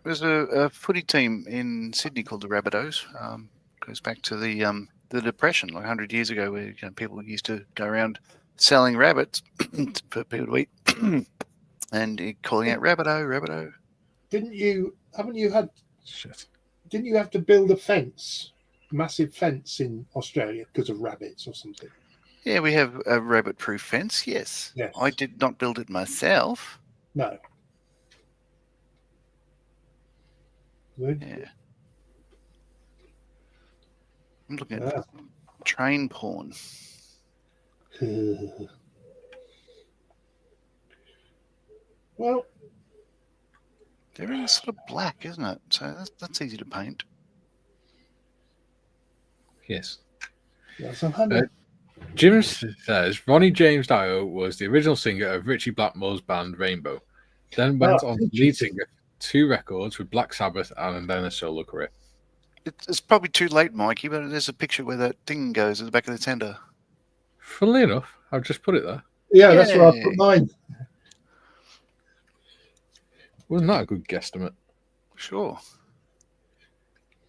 there's a footy team in Sydney called the Rabbitohs. Goes back to the Depression, like 100 years ago, where people used to go around selling rabbits for people to eat, and calling out Rabbitoh, Rabbitoh. Didn't you? Haven't you had? Shit. Didn't you have to build a fence, massive fence in Australia because of rabbits or something? Yeah, we have a rabbit-proof fence. Yes. I did not build it myself. No. Yeah. I'm looking at train porn. Well, Everything's sort of black, isn't it? So that's easy to paint. Yes. Yeah, Jim says Ronnie James Dio was the original singer of Richie Blackmore's band Rainbow, then went on to lead singer 2 records with Black Sabbath and then a solo career. It's probably too late, Mikey, but there's a picture where that thing goes at the back of the tender. Funnily enough, I've just put it there. Yeah, that's where I put mine. Wasn't that a good guesstimate? Sure.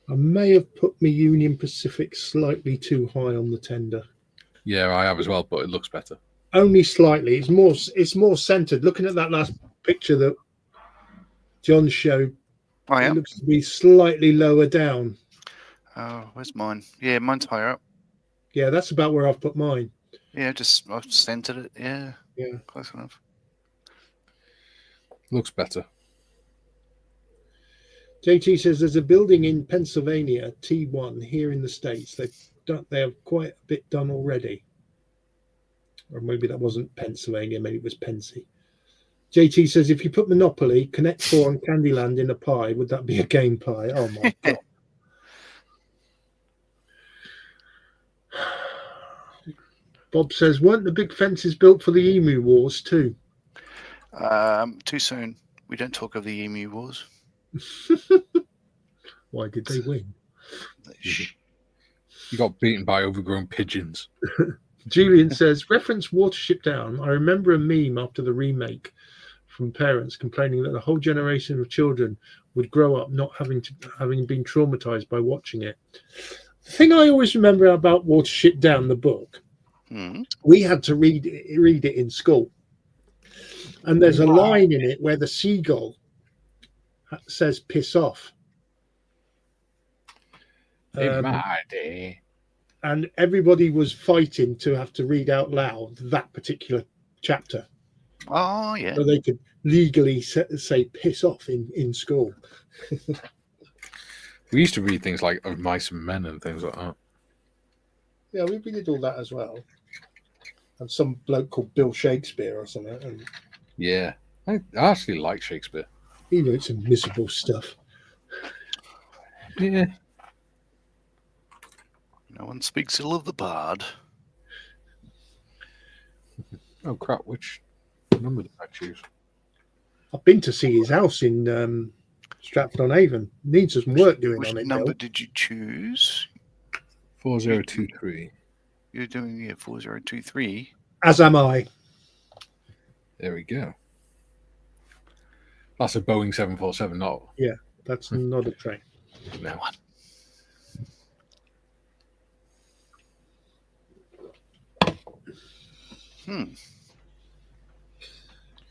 I may have put my Union Pacific slightly too high on the tender. Yeah, I have as well, but it looks better. Only slightly. It's more centered. Looking at that last picture that John showed, it looks to be slightly lower down. Oh, where's mine? Yeah, mine's higher up. Yeah, that's about where I've put mine. Yeah, I've centered it. Yeah. Yeah. Close enough. Looks better. JT says there's a building in Pennsylvania, T1, here in the States. They have quite a bit done already. Or maybe that wasn't Pennsylvania, maybe it was Pensy. JT says if you put Monopoly, Connect 4 and Candyland in a pie, would that be a game pie? Oh my God. Bob says, weren't the big fences built for the Emu Wars too? Too soon. We don't talk of the Emu Wars. Why did they win? You got beaten by overgrown pigeons. Julian says, reference Watership Down. I remember a meme after the remake from parents complaining that the whole generation of children would grow up not having been traumatized by watching it. The thing I always remember about Watership Down, the book, we had to read it in school. And there's a line in it where the seagull says piss off. In my day. And everybody was fighting to have to read out loud that particular chapter. Oh, yeah. So they could legally say piss off in school. We used to read things like Of Mice and Men and things like that. Yeah, we did all that as well. And some bloke called Bill Shakespeare or something. And yeah. I actually like Shakespeare. he wrote some miserable stuff. Yeah. No one speaks ill of the bard. Oh, crap. Which number did I choose? I've been to see his house in Stratford-on-Avon. Needs some work doing on it. Which number did you choose? 4023. You're doing 4023. As am I. There we go. That's a Boeing 747, not. Yeah, that's not a train. No one.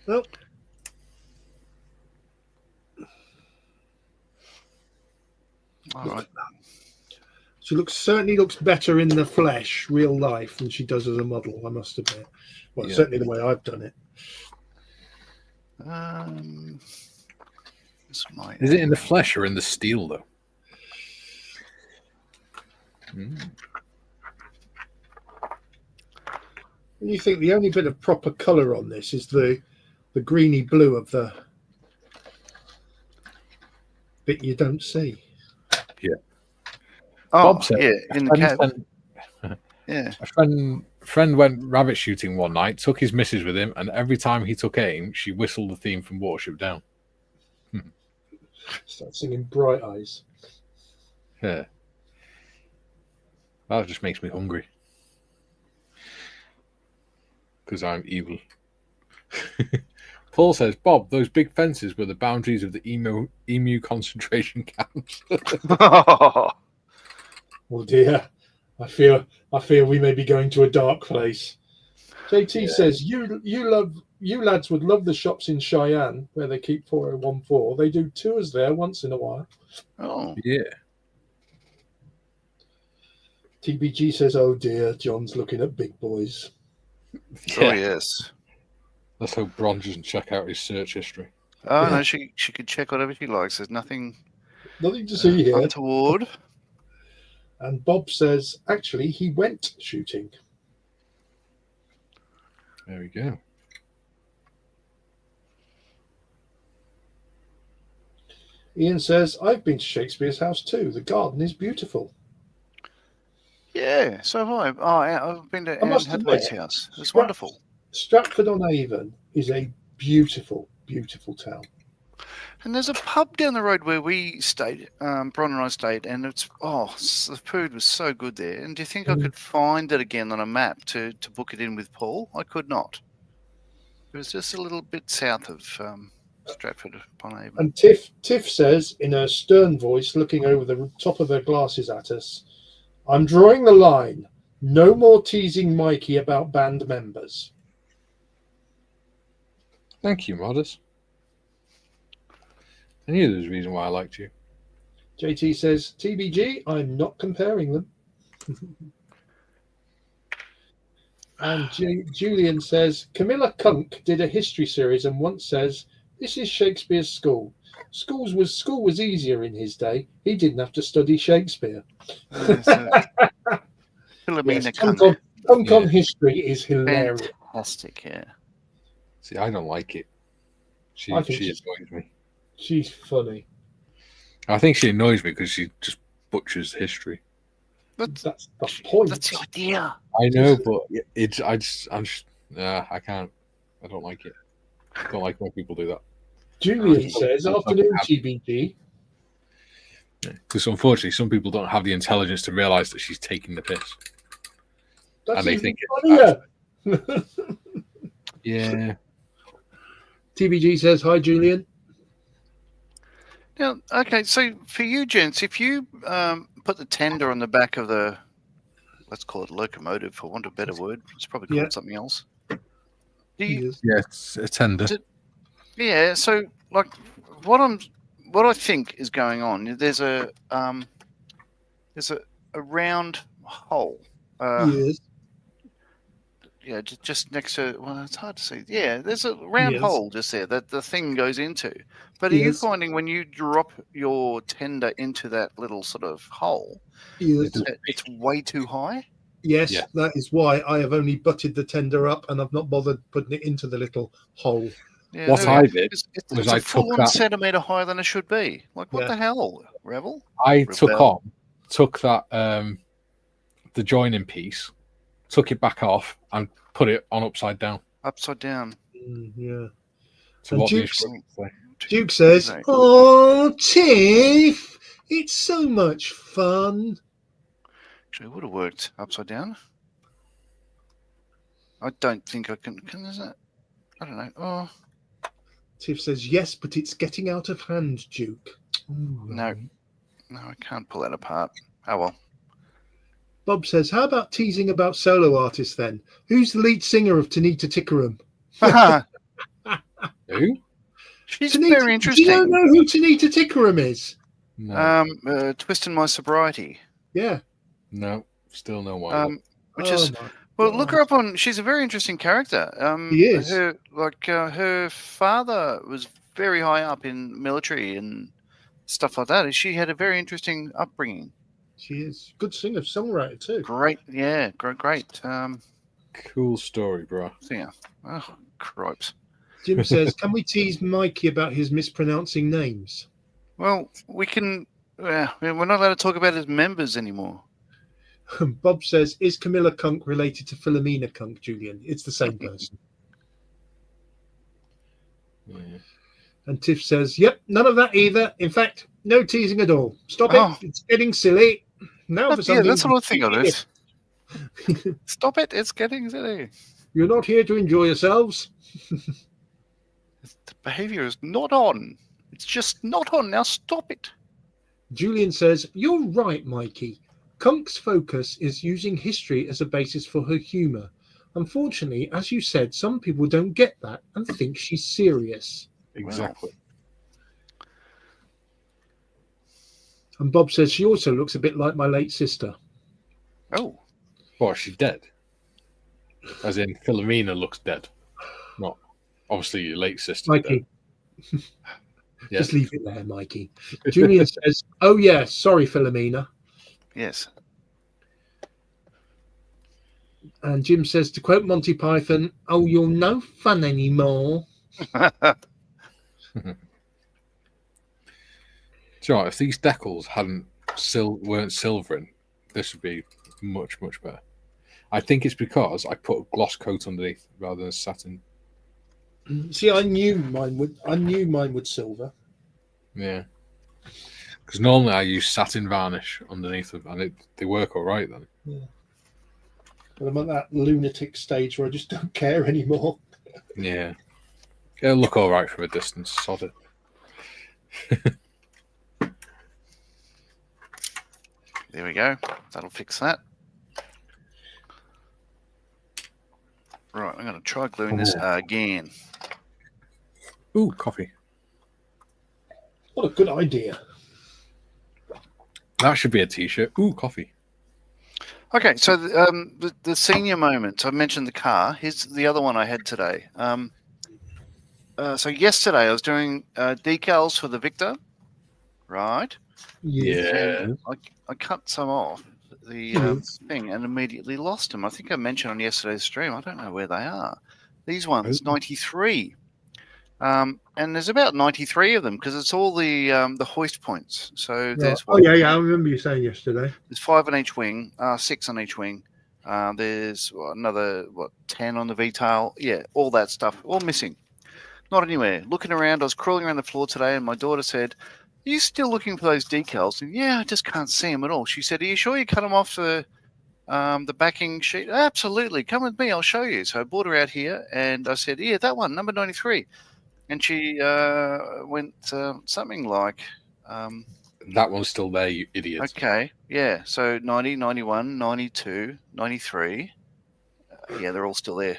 Well, all right. She certainly looks better in the flesh, real life, than she does as a model, I must admit. Well, certainly the way I've done it. Is it in the flesh or in the steel, though? And you think the only bit of proper colour on this is the greeny blue of the bit you don't see. Yeah. Oh, Bob said, in the cab. Yeah. A friend went rabbit shooting one night, took his missus with him, and every time he took aim, she whistled the theme from Watership Down. Start singing Bright Eyes. Yeah. That just makes me hungry. Because I'm evil. Paul says, Bob, those big fences were the boundaries of the emu concentration camps. Oh dear. I fear we may be going to a dark place. JT says, you lads would love the shops in Cheyenne where they keep 4014. They do tours there once in a while. Oh. Yeah. TBG says, oh dear, John's looking at big boys. Oh, yes. Let's hope Bron doesn't check out his search history. Oh, no, she could check whatever she likes. There's nothing to see here. Untoward. And Bob says, actually, he went shooting. There we go. Ian says, I've been to Shakespeare's house too. The garden is beautiful. Yeah, so have I. Oh, I've been to Anne Hathaway's house. It's wonderful. Stratford-on-Avon is a beautiful, beautiful town. And there's a pub down the road where we stayed, Bron and I stayed, and the food was so good there. And do you think I could find it again on a map to book it in with Paul? I could not. It was just a little bit south of Stratford-upon-Avon. And Tiff says, in a stern voice, looking over the top of her glasses at us, I'm drawing the line. No more teasing Mikey about band members. Thank you, Modest. I knew there was a reason why I liked you. JT says, TBG, I'm not comparing them. And Julian says, Camilla Kunk did a history series and once says, this is Shakespeare's school. School was easier in his day. He didn't have to study Shakespeare. Philomena Kunk on history is hilarious. Fantastic, yeah. See, I don't like it. She annoys me. She's funny. I think she annoys me because she just butchers history. That's the point. That's the idea. I know, but I can't. I don't like it. I don't like when people do that. Julian says, afternoon, TBG. Because unfortunately, some people don't have the intelligence to realise that she's taking the piss. That's and they think funnier. Yeah. TBG says, hi, Julian. Now, okay, so for you, gents, if you put the tender on the back of the, let's call it locomotive, for want of a better word, it's probably called something else. Yeah, it's a tender. Yeah, so like what I think is going on, there's a round hole. Yes. Yeah, just next to. Well, it's hard to see. Yeah, there's a round hole just there that the thing goes into. But are you finding when you drop your tender into that little sort of hole, it's way too high? Yes, that is why I have only butted the tender up and I've not bothered putting it into the little hole. Yeah, what I did was I took 1 centimetre higher than it should be. Like, what the hell, Revell? I took that the joining piece, took it back off, and put it on upside down. Upside down. Yeah. And Duke says, "Oh, Tiff, it's so much fun." Actually, it would have worked upside down. I don't think I can. Is that? I don't know. Oh. Tiff says, yes, but it's getting out of hand, Duke. No, I can't pull that apart. Oh, well. Bob says, how about teasing about solo artists then? Who's the lead singer of Tanita Tikaram? Who? She's very interesting. Do you know who Tanita Tikaram is? No. Twisting My Sobriety. Yeah. No, still no one. Which is... Well, look her up on. She's a very interesting character. He is. Her father was very high up in military and stuff like that. She had a very interesting upbringing. She is good singer, songwriter too. Great, yeah, great. Cool story, bro. Yeah. Oh, cripes. Jim says, "Can we tease Mikey about his mispronouncing names?" Well, we can. We're not allowed to talk about his members anymore. Bob says, is Camilla Kunk related to Philomena Kunk, Julian? It's the same person. Yeah. And Tiff says, "Yep, none of that either. In fact, no teasing at all. Stop Oh. it. It's getting silly. Now for Yeah, something. that's what I think of it. Stop it. It's getting silly. You're not here to enjoy yourselves." The behavior is not on. It's just not on. Now stop it. Julian says, "You're right, Mikey. Kunk's focus is using history as a basis for her humour. Unfortunately, as you said, some people don't get that and think she's serious." Exactly. And Bob says she also looks a bit like my late sister. Oh. Well, she's dead. As in, Philomena looks dead. Not, obviously, your late sister. Mikey. Yeah. Just leave it there, Mikey. Julian says, "Oh, yeah, sorry, Philomena." Yes. And Jim says, to quote Monty Python, "Oh, you're no fun anymore." So if these decals weren't silvering, this would be much, much better. I think it's because I put a gloss coat underneath rather than satin. See, I knew mine would silver. Yeah. Because normally I use satin varnish underneath them, and they work all right then. Yeah. But I'm at that lunatic stage where I just don't care anymore. Yeah. It'll look all right from a distance. Sod it. There we go. That'll fix that. Right, I'm going to try gluing this again. Ooh, coffee. What a good idea. That should be a t-shirt. Ooh, coffee. Okay, so the senior moment, I mentioned the car. Here's the other one I had today. So yesterday I was doing decals for the Victor, right? Yeah. And I cut some off the thing and immediately lost them. I think I mentioned on yesterday's stream. I don't know where they are. These ones, 93. And there's about 93 of them because it's all the hoist points. So there's I remember you saying yesterday. There's 5 on each wing, 6 on each wing. There's another 10 on the V-tail. Yeah, all that stuff, all missing. Not anywhere. Looking around, I was crawling around the floor today, and my daughter said, "Are you still looking for those decals?" And yeah, I just can't see them at all. She said, "Are you sure you cut them off the backing sheet?" "Absolutely. Come with me. I'll show you." So I brought her out here, and I said, "Yeah, that one, number 93." And she went something like... that one's still there, you idiot. Okay, yeah. So 90, 91, 92, 93. Yeah, they're all still there.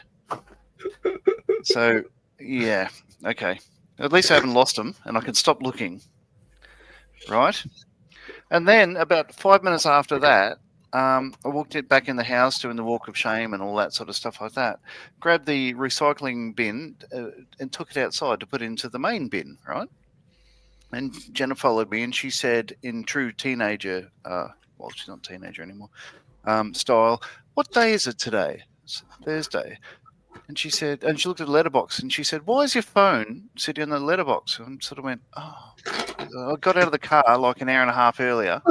So, yeah, okay. At least I haven't lost them, and I can stop looking. Right? And then about 5 minutes after that, I walked it back in the house doing the walk of shame and all that sort of stuff like that. Grabbed the recycling bin and took it outside to put into the main bin, right? And Jenna followed me, and she said, in true teenager, well, she's not a teenager anymore, style, "What day is it today?" It's Thursday. And she said, and she looked at the letterbox, and she said, "Why is your phone sitting on the letterbox?" And sort of went, "Oh." I got out of the car like an hour and a half earlier,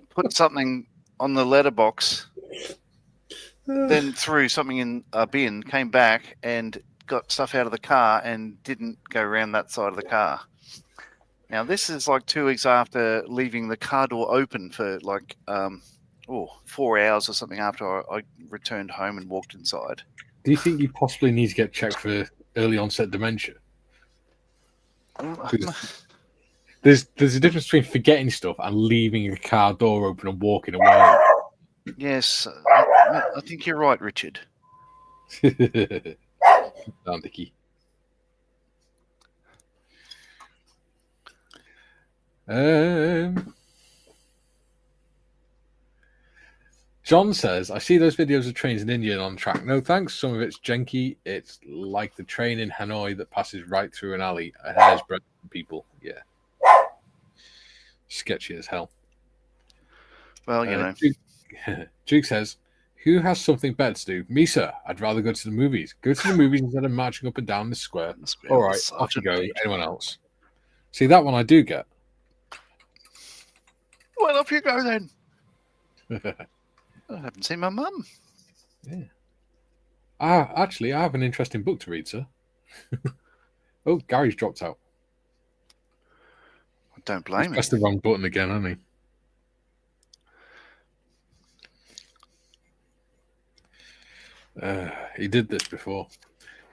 put something on the letterbox, then threw something in a bin, came back and got stuff out of the car and didn't go around that side of the car. Now, this is like 2 weeks after leaving the car door open for like 4 hours or something after I returned home and walked inside. Do you think you possibly need to get checked for early onset dementia? There's a difference between forgetting stuff and leaving a car door open and walking away. Yes, I think you're right, Richard. Damn, Dickie. John says, "I see those videos of trains in India and on track. No thanks. Some of it's janky. It's like the train in Hanoi that passes right through an alley. A hair's breadth from people. Yeah. Sketchy as hell." Well, you know. Duke says, "Who has something better to do? Me, sir. I'd rather go to the movies. Go to the movies instead of marching up and down the square. All right, off you go. Anyone else?" See, that one I do get. Well, off you go then. I haven't seen my mum. Yeah. Actually, I have an interesting book to read, sir. Oh, Gary's dropped out. I don't He's blame him. pressed the wrong button again, hasn't he? He did this before.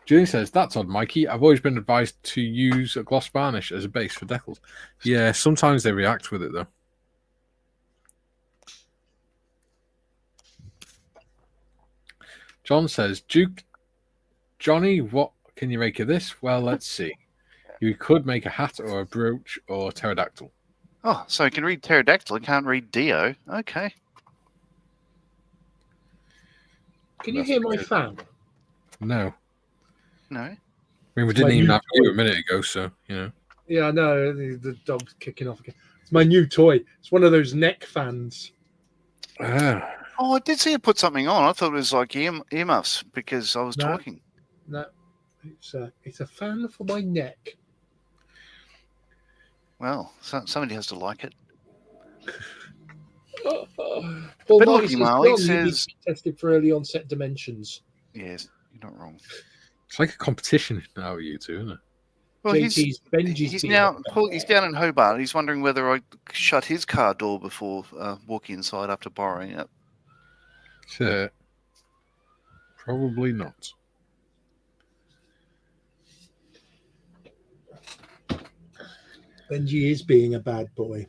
Julian says, that's odd, Mikey. I've always been advised to use a gloss varnish as a base for decals. Yeah, sometimes they react with it, though. John says, Johnny, what can you make of this? Well, let's see. You could make a hat or a brooch or pterodactyl. Oh, so he can read pterodactyl. He can't read Dio. Okay. Can you hear my fan? No. No. I mean, we didn't even have you a minute ago, so, you know. Yeah, I know. The dog's kicking off again. It's my new toy. It's one of those neck fans. Oh, I did see you put something on. I thought it was like earmuffs because I was talking. No, it's a fan for my neck. Well, somebody has to like it. Paul Marley says tested for early onset dimensions. Yes, you're not wrong. It's like a competition now with you two, isn't it? Well, he's down in Hobart. He's wondering whether I shut his car door before walking inside after borrowing it. Sure. Probably not. Benji is being a bad boy.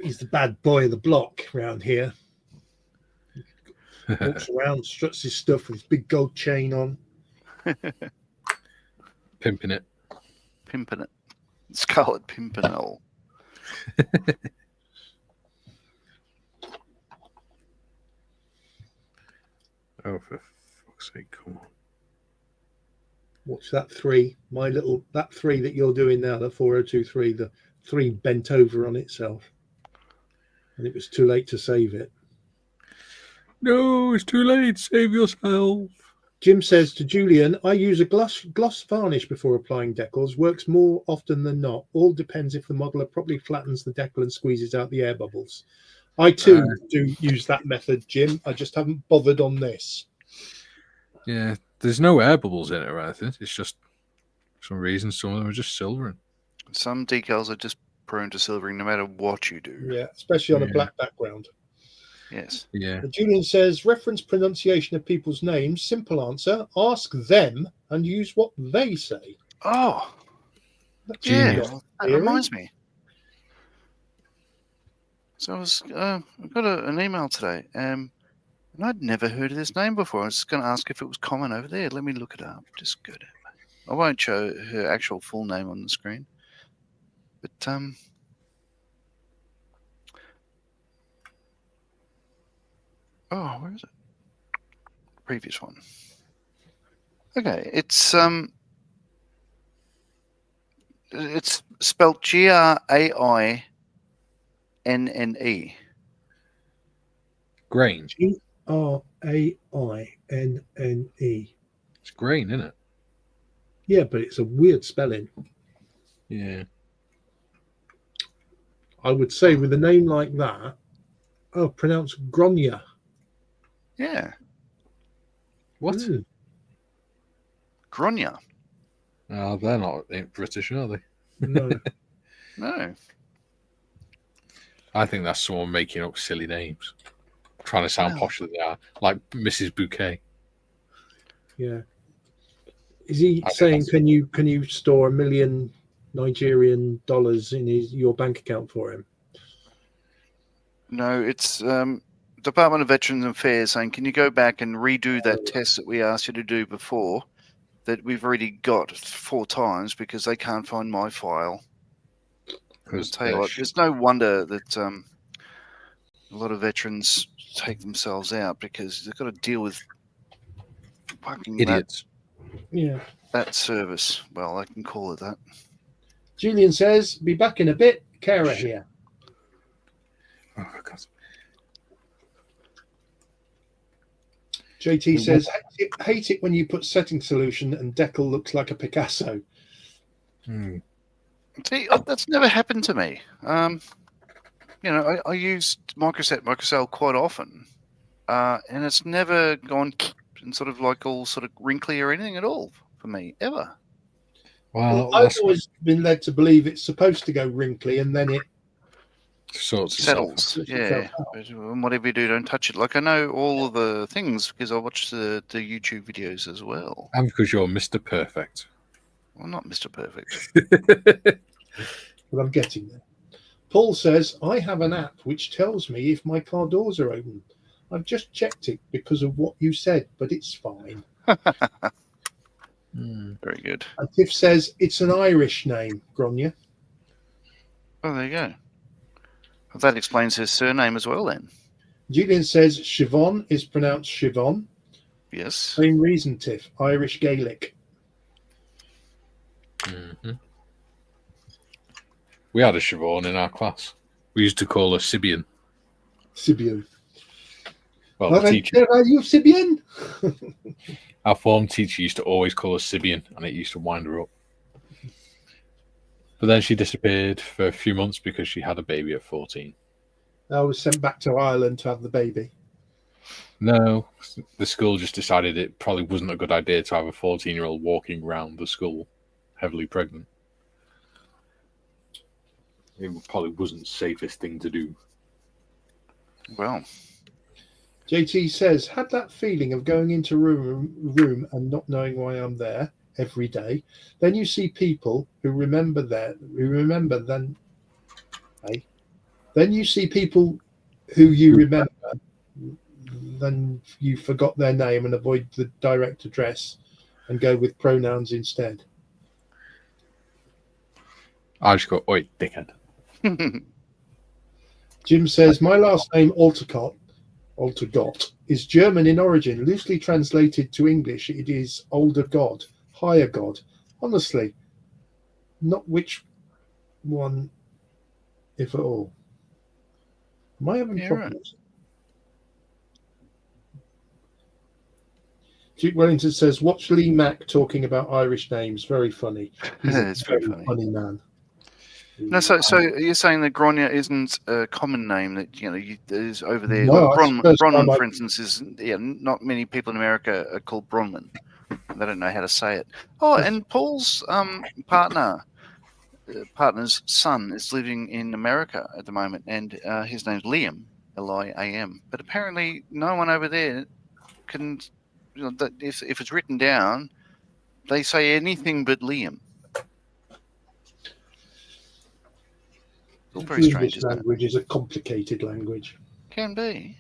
He's the bad boy of the block around here. Walks around, struts his stuff with his big gold chain on. Pimping it. Scarlet Pimpernel. Oh, for fuck's sake, come on. Watch that three. That three that you're doing now, the 4023, the three bent over on itself. And it was too late to save it. No, it's too late. Save yourself. Jim says to Julian, I use a gloss varnish before applying decals. Works more often than not. All depends if the modeler properly flattens the decal and squeezes out the air bubbles. I too do use that method, Jim. I just haven't bothered on this. Yeah, there's no air bubbles in it or anything. It's just, for some reason, some of them are just silvering. Some decals are just prone to silvering no matter what you do. Yeah, especially on a black background. Yes. Yeah. And Julian says, reference pronunciation of people's names. Simple answer. Ask them and use what they say. Oh. That's that reminds me. So I got an email today, and I'd never heard of this name before. I was just going to ask if it was common over there. Let me look it up. Just go down. I won't show her actual full name on the screen, but oh, where is it? Previous one. Okay, it's spelled Grainne. Grain. Grainne. It's grain, isn't it? Yeah, but it's a weird spelling. Yeah. I would say with a name like that, pronounce Gronya. Yeah. What? Gronya. Oh, they're not British, are they? No. No. I think that's someone making up silly names, trying to sound posher than they are, like Mrs. Bouquet. Yeah. Is he saying can you store $1 million Nigerian dollars in your bank account for him? No, it's Department of Veterans Affairs saying, can you go back and redo that test that we asked you to do before that we've already got 4 times because they can't find my file. I'll tell you what, there's no wonder that a lot of veterans take themselves out because they've got to deal with fucking idiots. That service. Well, I can call it that. Julian says, be back in a bit. Kara here. Oh, God. JT says, hate it when you put setting solution and decal looks like a Picasso. See, that's never happened to me. I use Microcell quite often, and it's never gone and sort of like all sort of wrinkly or anything at all for me, ever. Well, I've that's always been led to believe it's supposed to go wrinkly and then it sorts itself out. Settles. sorts Yeah. itself out. But whatever you do, don't touch it. Like I know all of the things because I watch the YouTube videos as well. And because you're Mr. Perfect. Well, not Mr. Perfect. But I'm getting there. Paul says, I have an app which tells me if my car doors are open. I've just checked it because of what you said, but it's fine. Very good. And Tiff says, it's an Irish name, Gronya. Oh, there you go. Well, that explains his surname as well then. Julian says, Siobhan is pronounced Siobhan. Yes. Same reason, Tiff. Irish Gaelic. Mm-hmm. We had a Siobhan in our class. We used to call her Sibian. Sibian. Well, the teacher, Are you Sibian? our form teacher used to always call her Sibian, and it used to wind her up. But then she disappeared for a few months because she had a baby at 14. I was sent back to Ireland to have the baby. No, the school just decided it probably wasn't a good idea to have a 14-year-old walking around the school heavily pregnant. It probably wasn't the safest thing to do. Well, JT says, had that feeling of going into room and not knowing why I'm there every day. Then you see people who remember then you see people who you remember, then you forgot their name and avoid the direct address and go with pronouns instead. I just go, oi, dickhead. Jim says, my last name, Altergott, is German in origin. Loosely translated to English, it is older God, higher God. Honestly, not which one, if at all. Am I having problems? Duke Wellington says, watch Lee Mack talking about Irish names. Very funny. He's a it's very funny. man. No, so you're saying that Gronya isn't a common name that is over there. No, like that's the first time Bronman, for instance, is not many people in America are called Bronman. They don't know how to say it. Oh, and Paul's partner's son is living in America at the moment, and his name's Liam, Liam. But apparently, no one over there can. If it's written down, they say anything but Liam. It's very the strange. English language is a complicated language. Can be.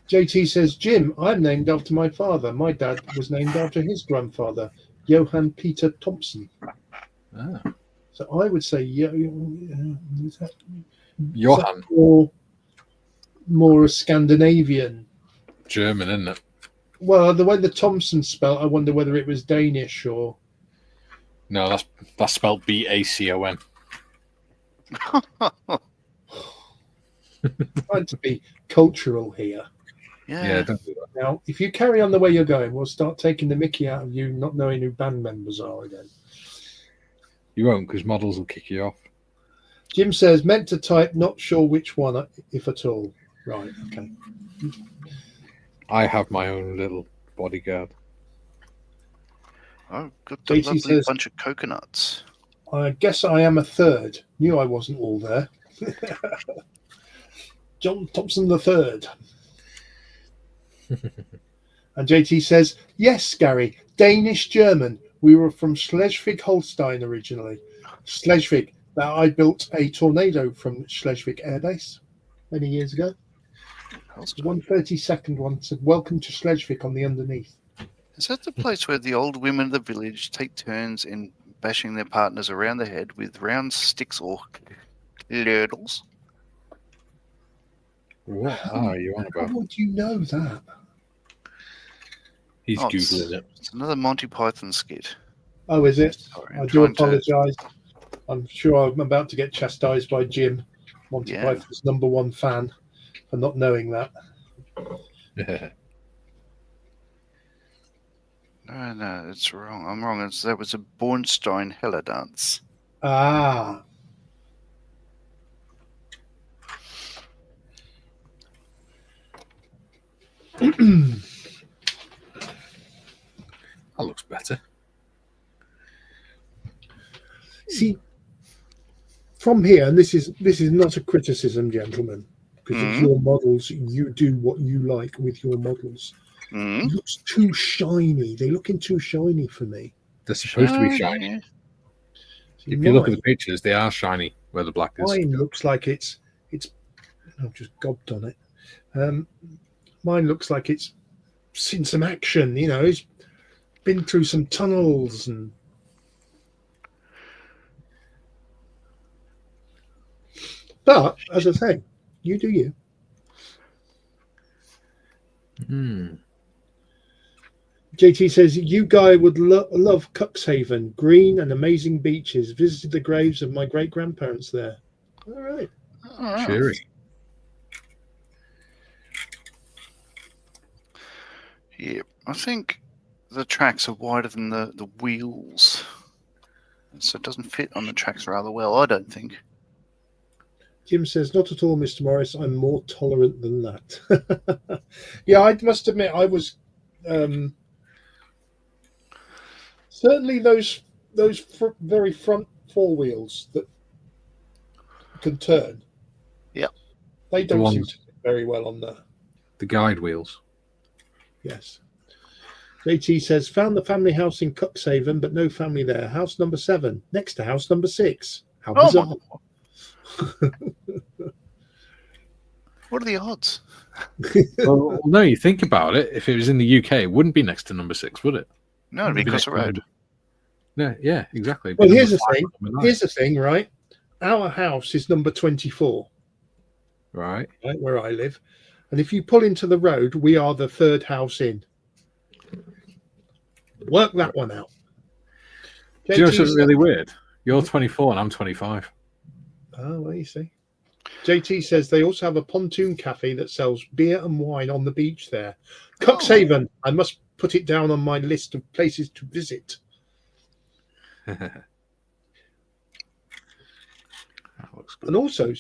JT says, Jim, I'm named after my father. My dad was named after his grandfather, Johann Peter Thompson. Ah. So I would say Johann. More a Scandinavian. German, isn't it? Well, the way the Thompson spelled, I wonder whether it was Danish or... No, that's spelled Bacon. Trying to be cultural here. Yeah, don't do that. Now, if you carry on the way you're going, we'll start taking the mickey out of you not knowing who band members are again. You won't, because models will kick you off. Jim says, meant to type, not sure which one, if at all. Right, okay. I have my own little bodyguard. Oh, got a JT lovely says, bunch of coconuts. I guess I am a third. Knew I wasn't all there. John Thompson the third. And JT says, yes, Gary, Danish German. We were from Schleswig-Holstein originally. Schleswig. Now, I built a Tornado from Schleswig Air Base many years ago. 132nd one said, welcome to Schleswig on the underneath. Is that the place where the old women of the village take turns in bashing their partners around the head with round sticks or ladles? What are you on about? How would you know that? He's Googling it. It's another Monty Python skit. Oh, is it? Sorry, I do apologise. I'm sure I'm about to get chastised by Jim, Monty Python's #1 fan, for not knowing that. No, it's wrong. I'm wrong. That was a Bornstein Hella dance. Ah. That looks better. See, from here, and this is not a criticism, gentlemen, because it's your models. You do what you like with your models. It looks too shiny. They're looking too shiny for me. They're supposed to be shiny. Yeah. See, If you look at the pictures, they are shiny where the black is. Mine looks like it's. I've just gobbed on it. Mine looks like it's seen some action. You know, it's been through some tunnels and. But as I say, you do you. JT says, you guy would love Cuxhaven, green and amazing beaches. Visited the graves of my great-grandparents there. All right. Cheery. Yeah, I think the tracks are wider than the wheels. So it doesn't fit on the tracks rather well, I don't think. Jim says, not at all, Mr. Morris. I'm more tolerant than that. Yeah, I must admit, I was... certainly those very front four wheels that can turn. Yeah. They don't seem to fit very well on there. The guide wheels. Yes. JT says, found the family house in Cuxhaven, but no family there. House number 7, next to house number 6. How bizarre. What are the odds? Well, no, you think about it. If it was in the UK, it wouldn't be next to number 6, would it? No, it'd be across the road. No, yeah, exactly. Well, here's the thing. Here's the thing, right? Our house is number 24. Right, where I live. And if you pull into the road, we are the 3rd house in. Work that one out. Do you know something really weird? You're 24 and I'm 25. Oh, well, you see. JT says they also have a pontoon cafe that sells beer and wine on the beach there. Cuxhaven. I must put it down on my list of places to visit. And also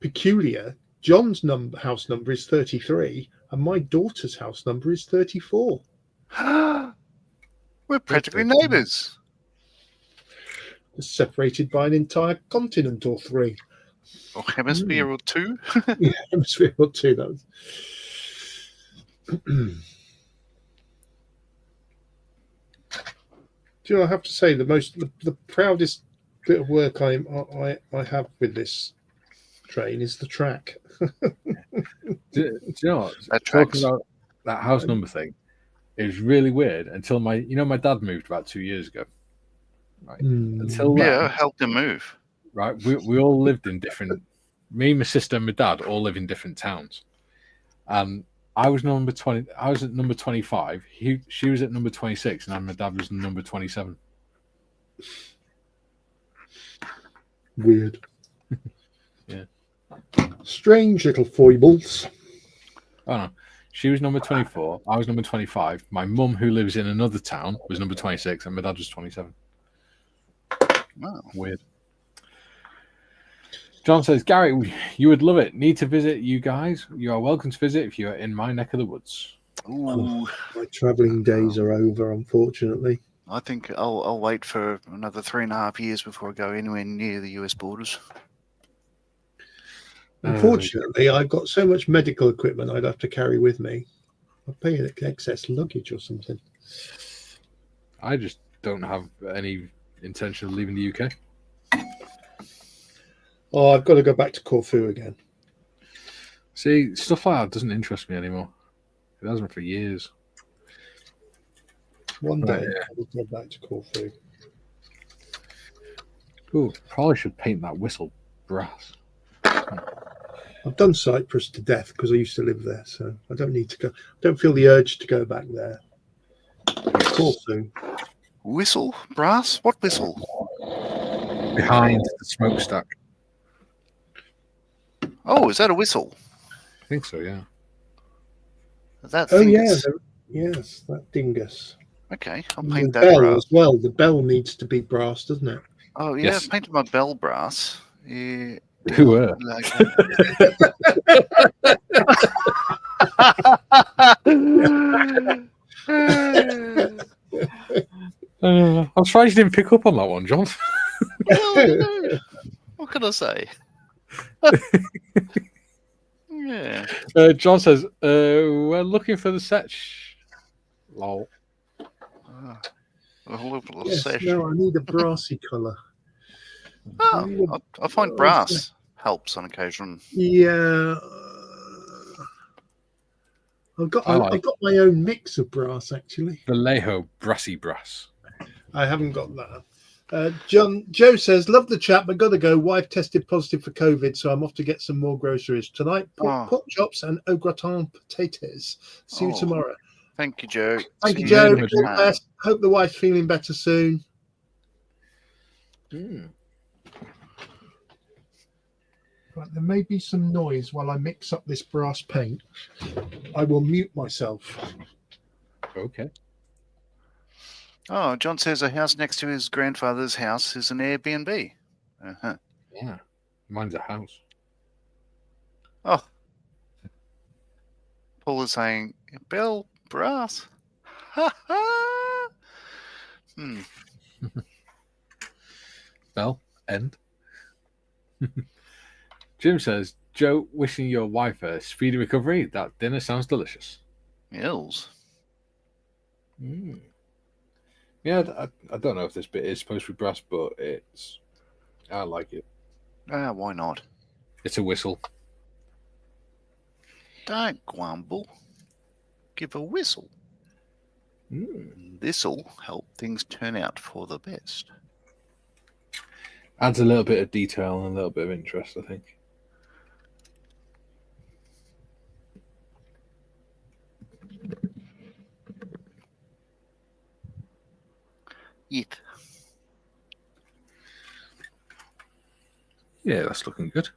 peculiar, John's house number is 33 and my daughter's house number is 34. We're practically neighbours. Separated by an entire continent or 3. Or hemisphere or 2. Yeah, hemisphere or 2. That was... Do you know, I have to say the proudest bit of work I have with this train is the track. do you know what? Talking about that house number thing, it was really weird until my dad moved about 2 years ago. Right. Until then, I helped him move. Right. We all lived in different. Me, my sister, and my dad all live in different towns. I was number 20. I was at number 25. She was at number 26, and my dad was number 27. Weird. Yeah. Strange little foibles. Oh no. She was number 24. I was number 25. My mum, who lives in another town, was number 26, and my dad was 27. Wow. Weird. John says, Gary, you would love it. Need to visit you guys. You are welcome to visit if you are in my neck of the woods. Ooh. My travelling days are over, unfortunately. I think I'll wait for another 3.5 years before I go anywhere near the US borders. Unfortunately, I've got so much medical equipment I'd have to carry with me. I'll pay excess luggage or something. I just don't have any intention of leaving the UK. Oh, I've got to go back to Corfu again. See, stuff like that doesn't interest me anymore. It hasn't for years. One day I will go back to Corfu. Ooh, probably should paint that whistle brass. I've done Cyprus to death because I used to live there, so I don't need to go. Don't feel the urge to go back there. Corfu. Whistle? Brass? What whistle? Behind the smokestack. Oh, is that a whistle? I think so, yeah. That yes, that dingus. Okay, I'll paint the that bell brass. As well. The bell needs to be brass, doesn't it? Oh, yeah, Yes. I painted my bell brass. Yeah. Who were? I'm surprised you didn't pick up on that one, John. Well, you know, what can I say? Yeah. John says, we're looking for the set. Lol. Yes, no, I need a brassy colour. Oh, I find brass helps on occasion. Yeah. I've got my own mix of brass, actually. Vallejo Brassy Brass. I haven't got that. Joe says, love the chat, but gotta go. Wife tested positive for COVID, so I'm off to get some more groceries tonight. Pork chops and au gratin potatoes. See you tomorrow. Thank you, Joe. Thank you, Joe. All the best. Hope the wife's feeling better soon. Right, there may be some noise while I mix up this brass paint. I will mute myself. Okay. Oh, John says a house next to his grandfather's house is an Airbnb. Yeah. Mine's a house. Oh. Paul is saying, Bell brass. Ha ha. Bell, end. Jim says, Joe, wishing your wife a speedy recovery. That dinner sounds delicious. Ills. Yeah, I don't know if this bit is supposed to be brass, but I like it. Why not? It's a whistle. Don't grumble. Give a whistle. This'll help things turn out for the best. Adds a little bit of detail and a little bit of interest, I think. Yeah, that's looking good.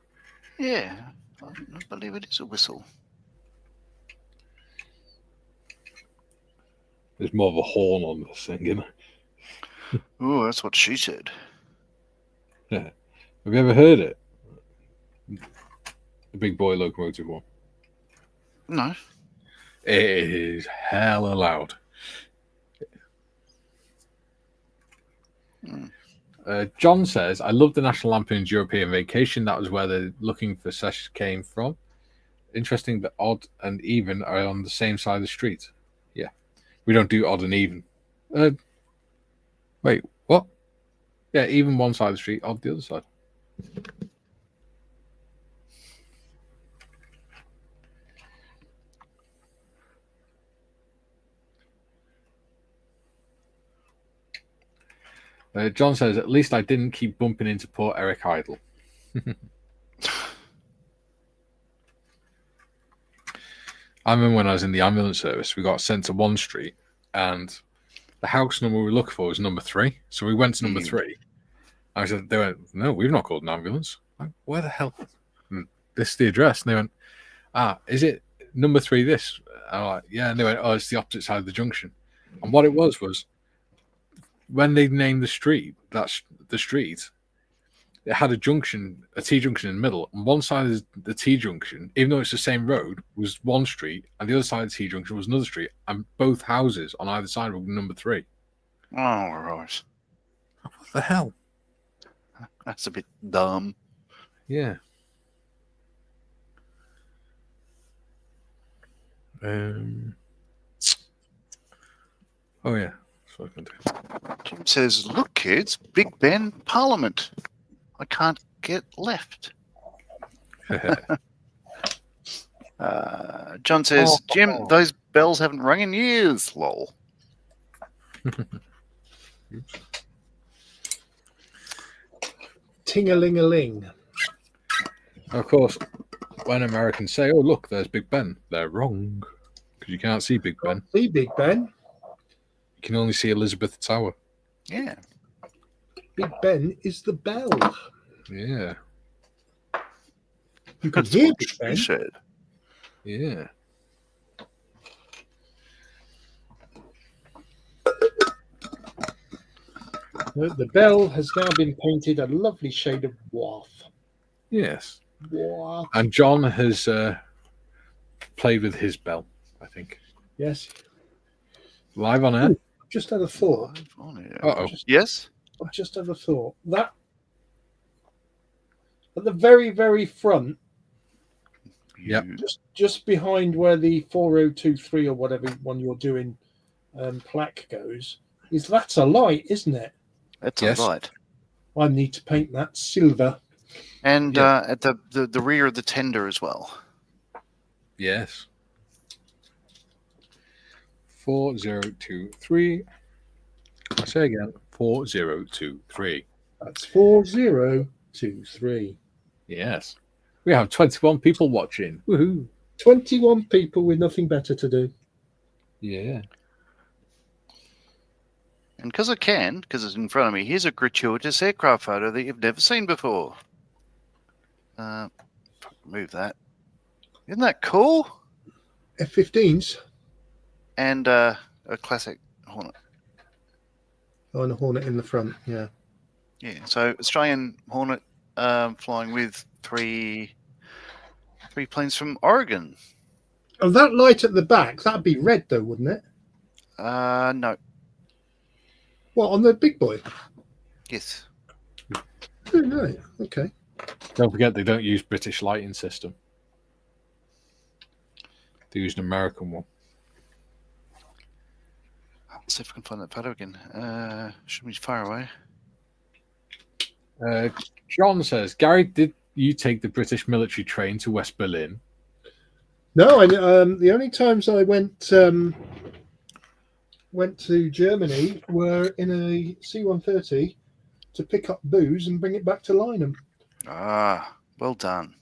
Yeah, I believe it is a whistle. There's more of a horn on this thing, isn't it? Oh, that's what she said. Yeah. Have you ever heard it? The Big Boy locomotive one. No. It is hella loud. John says, I love the National Lampoon's European Vacation. That was where the Looking for Sesh came from. Interesting that odd and even are on the same side of the street. Yeah. We don't do odd and even. Wait, what? Yeah, even one side of the street, odd the other side. John says, at least I didn't keep bumping into poor Eric Idle. I remember when I was in the ambulance service, we got sent to one street and the house number we were looking for was number 3. So we went to number 3. I said, they went, no, we've not called an ambulance. I'm like, where the hell? And this is the address. And they went, is it number 3 this? I'm like, yeah. And they went, it's the opposite side of the junction. And what it was when they named the street, that's the street, it had a junction, a T-junction in the middle. And one side of the T-junction, even though it's the same road, was one street, and the other side of the T-junction was another street, and both houses on either side were number 3. Oh, right. What the hell? That's a bit dumb. Yeah. Oh, yeah. That's what I can do. Jim says, look, kids, Big Ben Parliament. I can't get left. John says, Jim, those bells haven't rung in years, lol. Ting-a-ling-a-ling. Of course, when Americans say, oh, look, there's Big Ben, they're wrong. Because you can't see Big Ben. See Big Ben. You can only see Elizabeth Tower. Yeah. Big Ben is the bell. Yeah. You can hear Big Ben. Said. Yeah. The bell has now been painted a lovely shade of dwarf. Yes. Dwarf. And John has played with his bell I think. Yes. Live on air. Ooh, I've just had a thought. Uh-oh. Yes? I've just had a thought. That at the very, very front, Yep. just behind where the 4023 or whatever one you're doing plaque goes, that's a light, isn't it? That's Yes. a light. I need to paint that silver. And Yeah. at the rear of the tender as well. Yes. 4023. I say again, 4023. That's 4023. Yes. We have 21 people watching. Woohoo. 21 people with nothing better to do. Yeah. And because it's in front of me, here's a gratuitous aircraft photo that you've never seen before. Move that. Isn't that cool? F-15s. And a classic Hornet. Oh, and a Hornet in the front, yeah. Yeah, so Australian Hornet flying with three planes from Oregon. Oh, that light at the back, that'd be red though, wouldn't it? No. What, on the Big Boy? Yes. Oh, no. Okay. Don't forget they don't use British lighting system. They use an American one. Let's see if I can find that photo again. Shouldn't be far away. John says, Gary, did you take the British military train to West Berlin? No, the only times I went to Germany were in a C-130 to pick up booze and bring it back to Lynham. Ah, well done.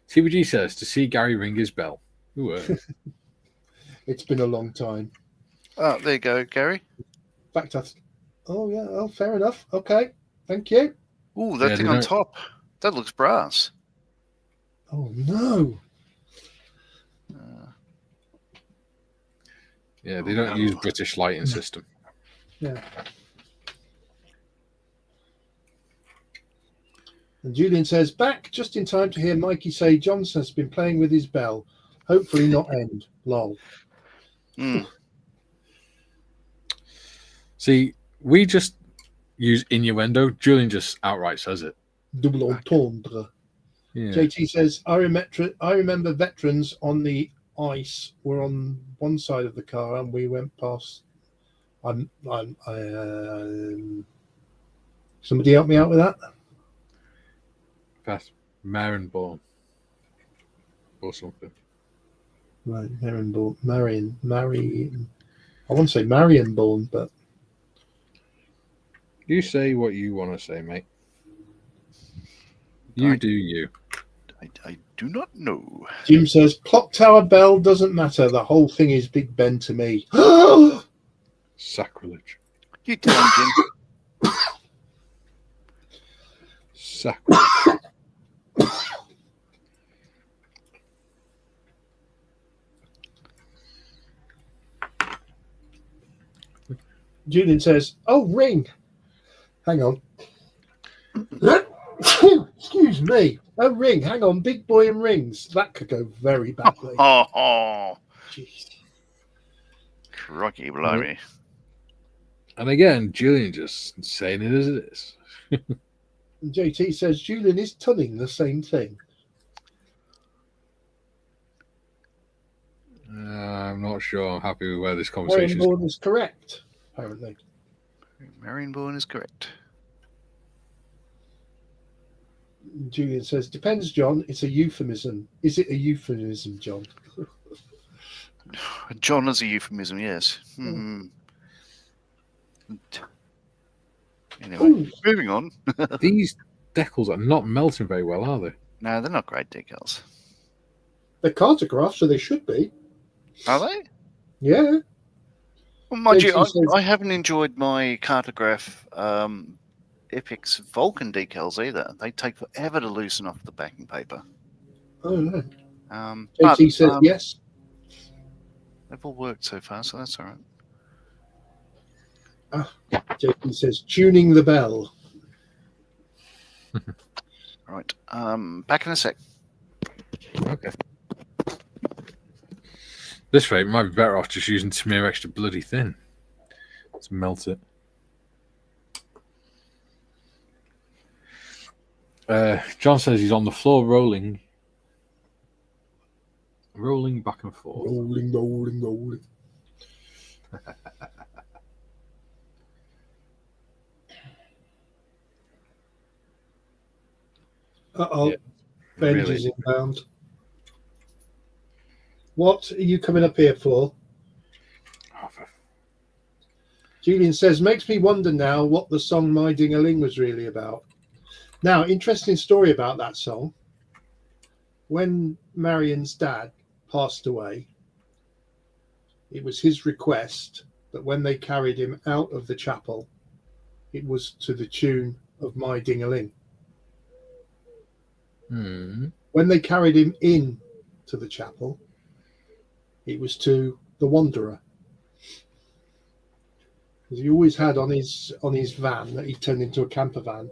TVG says, to see Gary ring his bell. Ooh, It's been a long time. Oh, there you go, Gary. In fact, fair enough. Okay, thank you. Ooh, that thing on top. That looks brass. Oh, no. Yeah, they don't use British lighting system. Yeah. And Julian says, back just in time to hear Mikey say Johnson's been playing with his bell. Hopefully not end. Lol. Mm. See, we just use innuendo. Julian just outright says it. Double entendre. Yeah. JT says, I remember veterans on the ice were on one side of the car and we went past. Somebody help me out with that? That's Marenborn or something. Right, Marion. I want to say Marienborn, but you say what you want to say, mate. You do you. I do not know. Jim says, clock tower bell doesn't matter. The whole thing is Big Ben to me. Sacrilege. You tell him, Jim. Sacrilege. Julian says, oh, ring. Hang on. Excuse me. Oh, ring. Hang on. Big Boy and rings. That could go very badly. Jeez. Crikey, blimey. And again, Julian just saying it as it is. And JT says, Julian is tunning the same thing. I'm not sure I'm happy with where this conversation is. Marienborn is correct, apparently. Marienborn is correct. Julian says, depends, John. It's a euphemism. Is it a euphemism, John? John is a euphemism, yes. Hmm. Anyway, Ooh. moving on. These decals are not melting very well, are they? No, they're not great decals. They're cartographs, so they should be. Are they? Yeah. Well, mind you, JT says, I haven't enjoyed my cartograph Epix Vulcan decals either. They take forever to loosen off the backing paper. Oh, no. But, JT says, yes. They've all worked so far, so that's all right. JT says, tuning the bell. Right. Back in a sec. Okay. This rate might be better off just using smear extra bloody thin to melt it. John says he's on the floor rolling back and forth. Rolling. Uh-oh. Yeah, Benj really. is inbound. What are you coming up here for? Oh, Julian says, makes me wonder now what the song My Ding-a-Ling was really about. Now, interesting story about that song. When Marion's dad passed away, it was his request that when they carried him out of the chapel, it was to the tune of My Ding-a-Ling. When they carried him in to the chapel, it was to The Wanderer. Because he always had on his van that he turned into a camper van,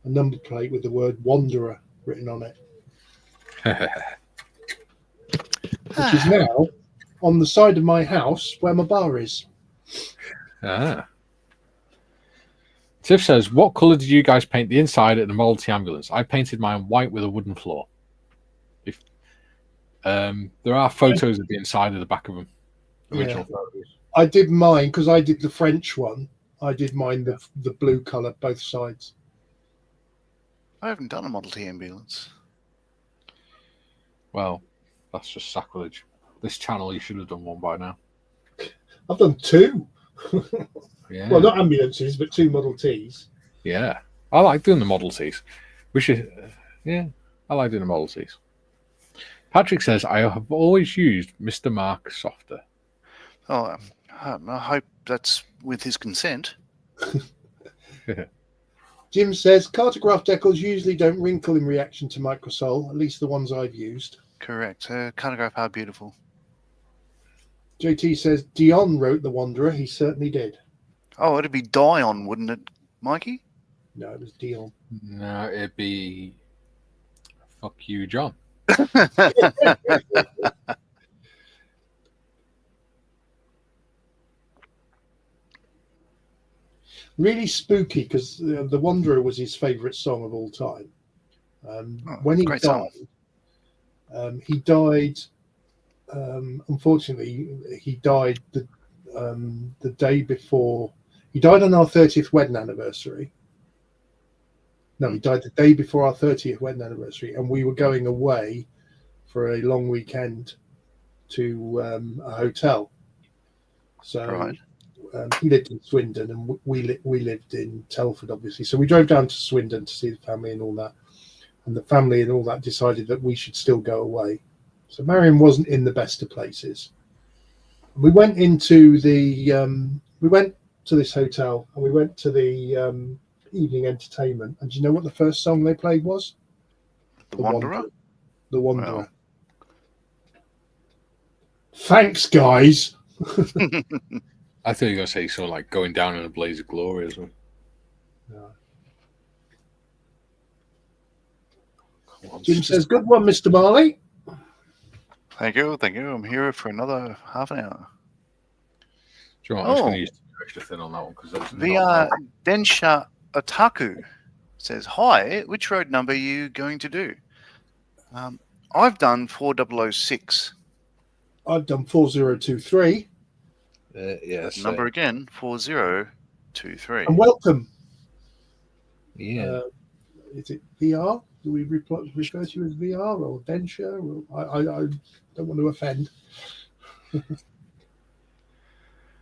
a number plate with the word Wanderer written on it, which is now on the side of my house where my bar is. Tiff says, what colour did you guys paint the inside at the Model T ambulance? I painted mine white with a wooden floor. There are photos of the inside of the back of them. Original photos. I did mine because I did the French one. I did mine the blue colour, both sides. I haven't done a Model T ambulance. Well, that's just sacrilege. This channel, you should have done one by now. I've done two. Yeah. Well, not ambulances, but two Model Ts. Yeah. I like doing the Model Ts. I like doing the Model Ts. Patrick says, I have always used Mr. Mark softer. Oh, I hope that's with his consent. Jim says, cartograph decals usually don't wrinkle in reaction to microsol, at least the ones I've used. Correct. Cartograph are beautiful. JT says, Dion wrote The Wanderer. He certainly did. Oh, it'd be Dion, wouldn't it, Mikey? No, it was Dion. No, it'd be fuck you, John. Really spooky because The Wanderer was his favourite song of all time. When he died, unfortunately, he died the day before. He died on our 30th wedding anniversary. No, he died the day before our 30th wedding anniversary, and we were going away for a long weekend to a hotel. So right. He lived in Swindon, and we lived in Telford, obviously. So we drove down to Swindon to see the family and all that. And the family and all that decided that we should still go away. So Marion wasn't in the best of places. We went into we went to this hotel, and we went to the evening entertainment. And do you know what the first song they played was? The Wanderer? The Wanderer. Well. Thanks, guys. I thought you were going to say sort of like going down in a blaze of glory as well. No. Jim says, good one, Mr. Marley. Thank you. I'm here for another half an hour. Do you know what? I'm just going to use extra thin on that one because that's VR Densha Otaku says, hi, which road number are you going to do? I've done 4006. I've done 4023. Yes. Number again, 4023. And welcome. Yeah. Is it VR? Do we refer to you as VR or Densha? I don't want to offend.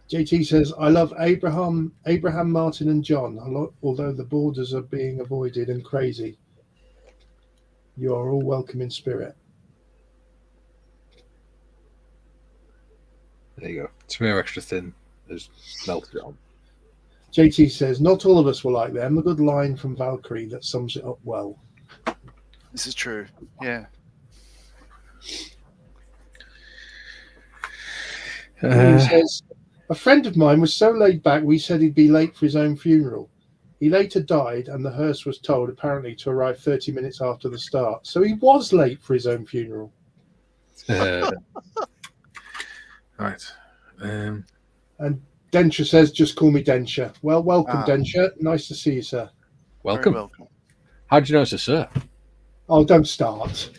JT says, I love Abraham, Martin and John, although the borders are being avoided and crazy. You are all welcome in spirit. There you go. Smear extra thin is melted on. JT says, not all of us were like them. A good line from Valkyrie that sums it up well. This is true. Yeah. He says, a friend of mine was so laid back, we said he'd be late for his own funeral. He later died, and the hearse was told apparently to arrive 30 minutes after the start. So he was late for his own funeral. Right. And Denture says, just call me Denture. Well, welcome, Ah. Denture. Nice to see you, sir. Very Welcome. welcome. How do you know it's a sir? Oh, don't start.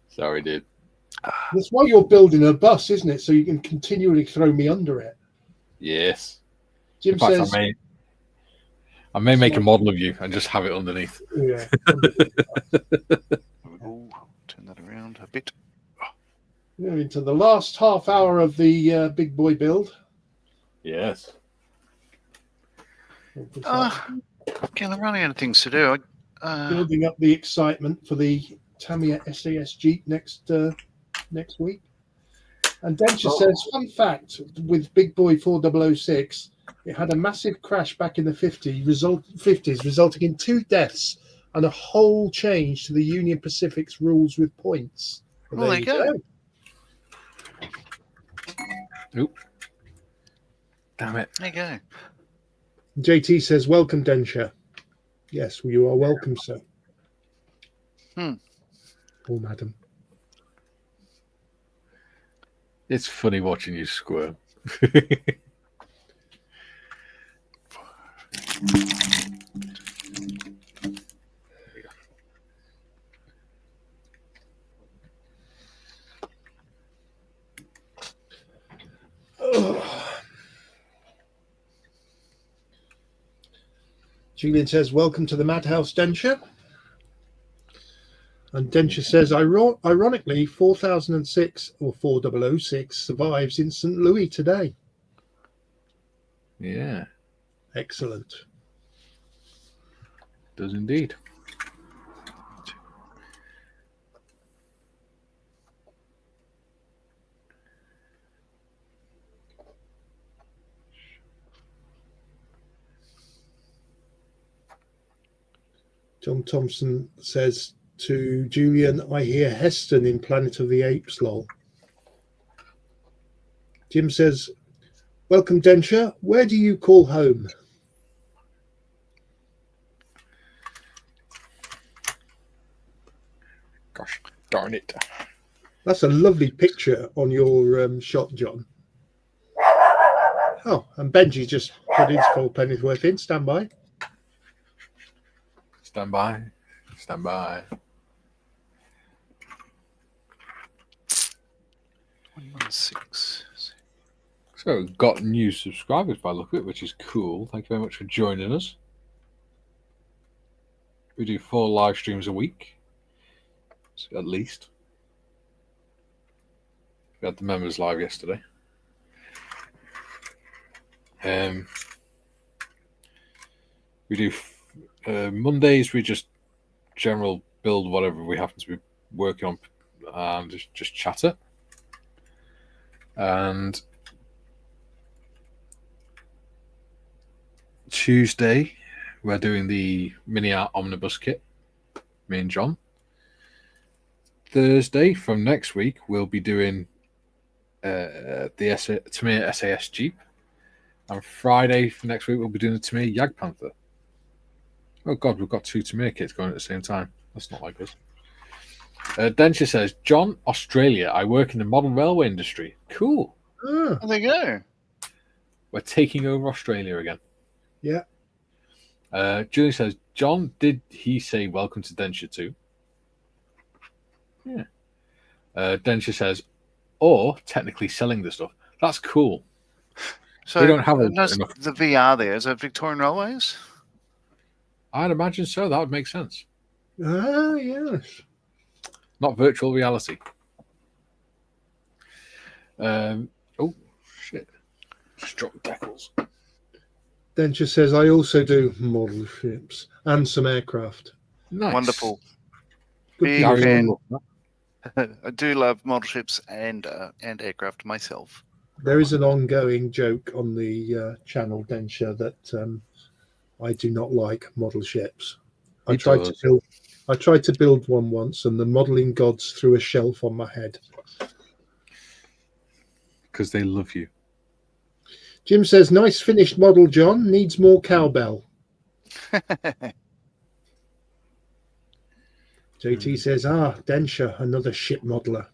Sorry, dude. That's why you're building a bus, isn't it? So you can continually throw me under it. Yes. Jim In fact, says, I may make a model of you and just have it underneath. yeah. Ooh, turn that around a bit. We're into the last half hour of the Big Boy build. Yes. Okay, I'm running out of things to do. Building up the excitement for the Tamiya SAS Jeep next week. And Denture says, fun fact, with Big Boy 4006, it had a massive crash back in the 50s, resulting in 2 deaths and a whole change to the Union Pacific's rules with points. Well, there you go. Oop. Damn it. There you go. JT says, welcome, Denture. Yes, well, you are welcome, sir. Or madam. It's funny watching you squirm. Julian says, welcome to the Madhouse, Denture. And Denture says, ironically, 4006 or 4006 survives in St. Louis today. Yeah, Excellent. does indeed. John Thompson says to Julian, I hear Heston in Planet of the Apes, lol. Jim says, welcome, Denture. Where do you call home? Gosh darn it. That's a lovely picture on your shot, John. Oh, and Benji just put his full penny's worth in. Stand by. Stand by. Stand by. 116. So, got new subscribers by the look of it, which is cool. Thank you very much for joining us. We do 4 live streams a week, at least. We had the members live yesterday. We do Mondays. We just general build whatever we happen to be working on, and just chatter. And Tuesday, we're doing the mini art omnibus kit. Me and John. Thursday from next week, we'll be doing the Tamiya SAS Jeep. And Friday for next week, we'll be doing the Tamiya Jag Panther. Oh God, we've got 2 Tamiya kits going at the same time. That's not like us. Denture says, John, Australia. I work in the modern railway industry. Cool. Ah, There you go. We're taking over Australia again. yeah. Julie says, John, did he say welcome to Denture too? Yeah. Denture says, or technically selling the stuff. That's cool. So They don't have notice enough. the VR there. Is it Victorian Railways? I'd imagine so. That would make sense. Ah, yes. Not virtual reality. Oh, shit. Just dropped decals. Denture says, I also do model ships and some aircraft. Nice. Wonderful. Good Big for you. fan. I do love model ships and aircraft myself. There is an ongoing joke on the channel, Denture, that I do not like model ships. I tried to build one once, and the modelling gods threw a shelf on my head. Because they love you. Jim says, nice finished model, John. Needs more cowbell. JT says, Denture, another ship modeler.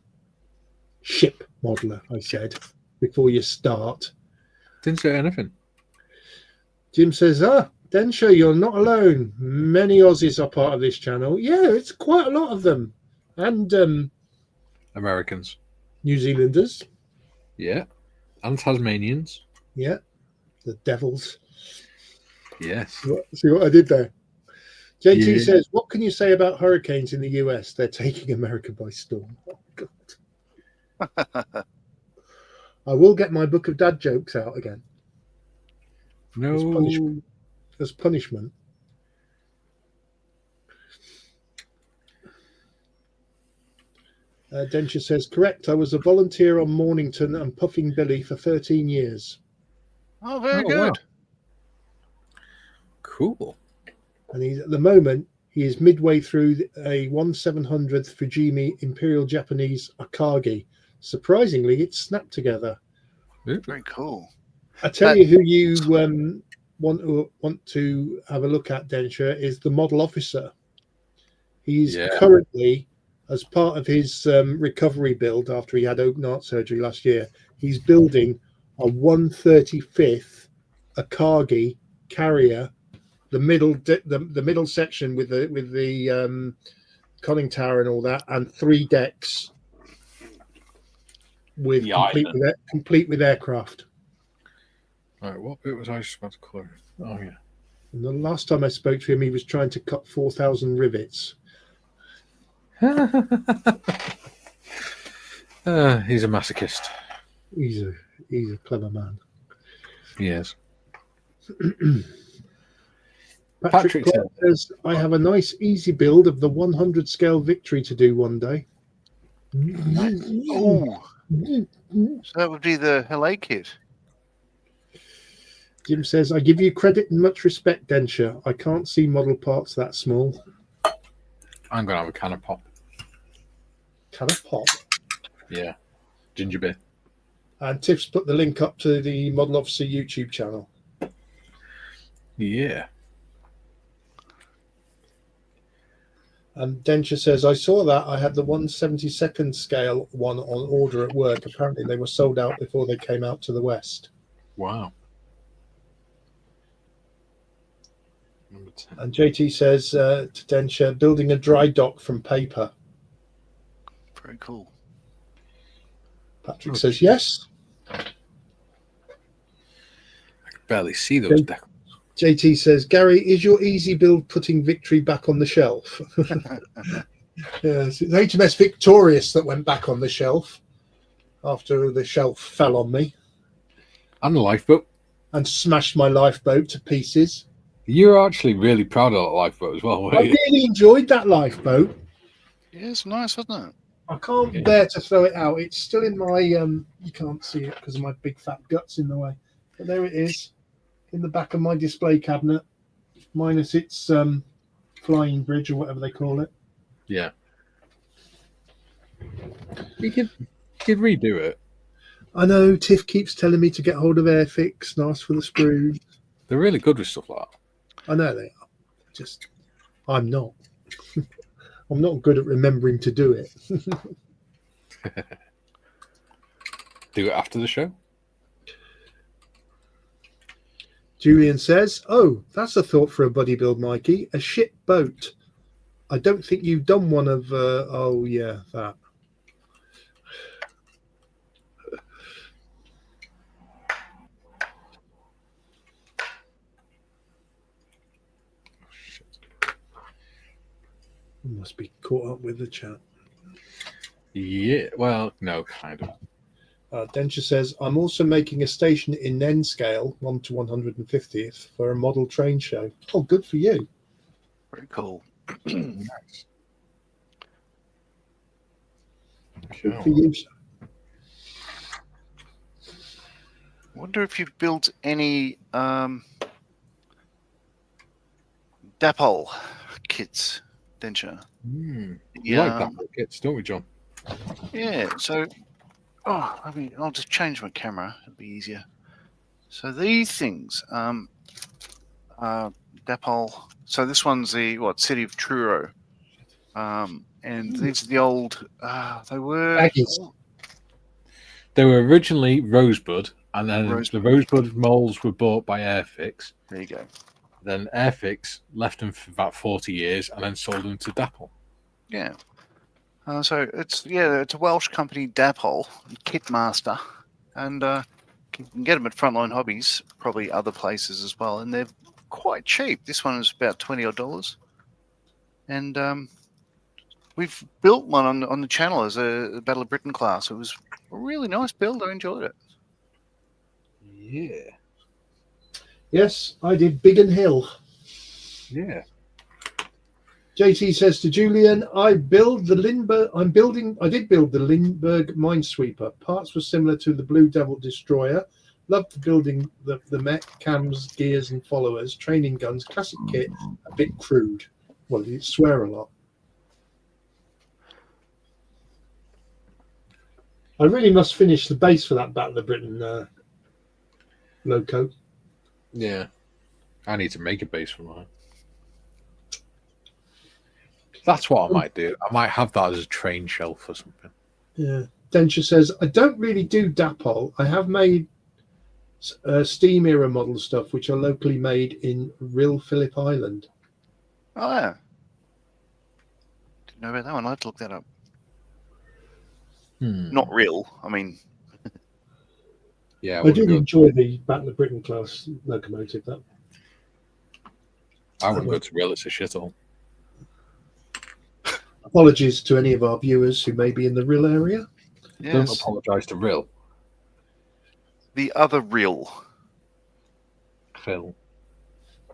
Ship modeler, I said, before you start. Didn't say anything. Jim says, Densha, you're not alone. Many Aussies are part of this channel. Yeah, it's quite a lot of them. And Americans. New Zealanders. Yeah. And Tasmanians. Yeah. The devils. Yes. See what I did there? JT Yeah. says, what can you say about hurricanes in the US? They're taking America by storm. Oh, God. I will get my book of dad jokes out again. No. As punishment. Densha says, correct. I was a volunteer on Mornington and Puffing Billy for 13 years. Oh, very good. Wow. Cool. And he's at the moment, he is midway through a 1/700th Fujimi Imperial Japanese Akagi. Surprisingly, it's snapped together. Very cool. I tell you who you want to have a look at, Densha, is the model officer. He's currently, as part of his recovery build after he had open heart surgery last year, he's building a 1/35th Akagi carrier, the middle section with the conning tower and all that, and 3 decks with complete with aircraft. Right, what bit was I supposed to close? Oh yeah. And the last time I spoke to him, he was trying to cut 4,000 rivets. He's a masochist. He's a clever man. Yes. Patrick says, I have a nice easy build of the 100 scale Victory to do one day. Oh, so that would be the LA kit. Jim says, I give you credit and much respect, Densha. I can't see model parts that small. I'm going to have a can of pop. Can of pop? Yeah. Ginger beer. And Tiff's put the link up to the Model Officer YouTube channel. Yeah. And Densha says, I saw that. I had the 1/72nd scale one on order at work. Apparently they were sold out before they came out to the West. Wow. Number 10. And JT says to Densha, building a dry dock from paper. Very cool. Patrick says, yes. I can barely see those decals. JT says, Gary, is your easy build putting Victory back on the shelf? Yes, it's HMS Victorious that went back on the shelf after the shelf fell on me. And the lifeboat. And smashed my lifeboat to pieces. You're actually really proud of that lifeboat as well, weren't you? I really enjoyed that lifeboat. Yeah, it's nice, wasn't it? I can't bear to throw it out. It's still in my, you can't see it because of my big fat guts in the way. But there it is, in the back of my display cabinet, minus its flying bridge or whatever they call it. Yeah. You could redo it. I know, Tiff keeps telling me to get hold of Airfix and ask for the sprues. They're really good with stuff like that. I know they are. Just, I'm not. I'm not good at remembering to do it. Do it after the show. Julian says, oh, that's a thought for a buddy build, Mikey. A ship boat. I don't think you've done one of, oh, yeah, that. Must be caught up with the chat. Yeah, well, no, kind of. Densha says, I'm also making a station in N scale, 1 to 150th, for a model train show. Oh, good for you. Very cool. Nice. Good for you, sir. I wonder if you've built any Dapol kits, Densha. We Yeah. like that kits, don't we, John? Yeah, so I mean, I'll just change my camera. It'll be easier. So these things, Dapol. So this one's the City of Truro, and these are the old. They were Baggies. They were originally Rosebud, and then Rosebud. the Rosebud molds were bought by Airfix. There you go. Then Airfix left them for about 40 years and then sold them to Dapple. Yeah. So it's a Welsh company, Dapol, Kitmaster, and you can get them at Frontline Hobbies, probably other places as well, and they're quite cheap. This one is about $20 odd, and we've built one on the channel as a Battle of Britain class. It was a really nice build. I enjoyed it. Yeah. Yes, I did Biggin Hill. Yeah. JT says to Julian, I did build the Lindbergh Minesweeper. Parts were similar to the Blue Devil Destroyer. Loved building the mech, cams, gears and followers, training guns, classic kit, a bit crude. Well, you swear a lot. I really must finish the base for that Battle of Britain loco. Yeah. I need to make a base for mine. That's what I might do. I might have that as a train shelf or something. Yeah. Denture says, I don't really do Dapol. I have made Steam era model stuff, which are locally made in Rill Phillip Island. Oh, yeah. Didn't know about that one. I'd have to look that up. Not real. I mean... Yeah, I did enjoy the Battle of Britain class locomotive. I wouldn't go to Real. It's a shithole. Apologies to any of our viewers who may be in the Rill area. Yes. Don't apologise to Real. The other real. Phil.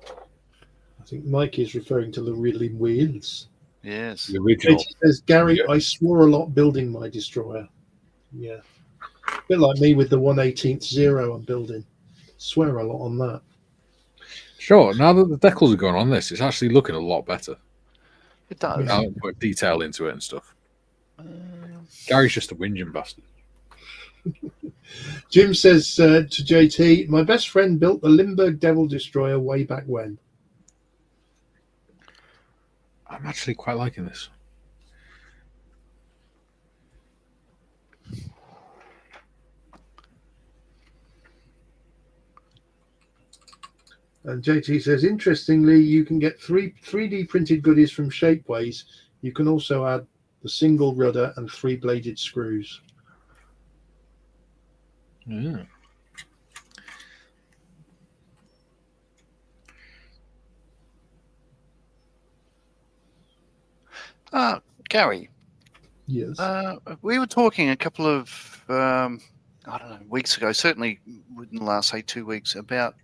I think Mike is referring to the Rill in Wales. Yes. The original. It says, Gary, I swore a lot building my destroyer. Yeah. A bit like me with the 1/18th Zero I'm building. Swear a lot on that. Sure, now that the decals are going on this, it's actually looking a lot better. It does. Now I put detail into it and stuff. Gary's just a whinging bastard. Jim says to JT, my best friend built the Limburg Devil Destroyer way back when. I'm actually quite liking this. And JT says, interestingly, you can get 3D printed goodies from Shapeways. You can also add the single rudder and 3-bladed screws. Yeah. Gary. Yes. We were talking a couple of, I don't know, weeks ago, certainly within the last, say, 2 weeks, about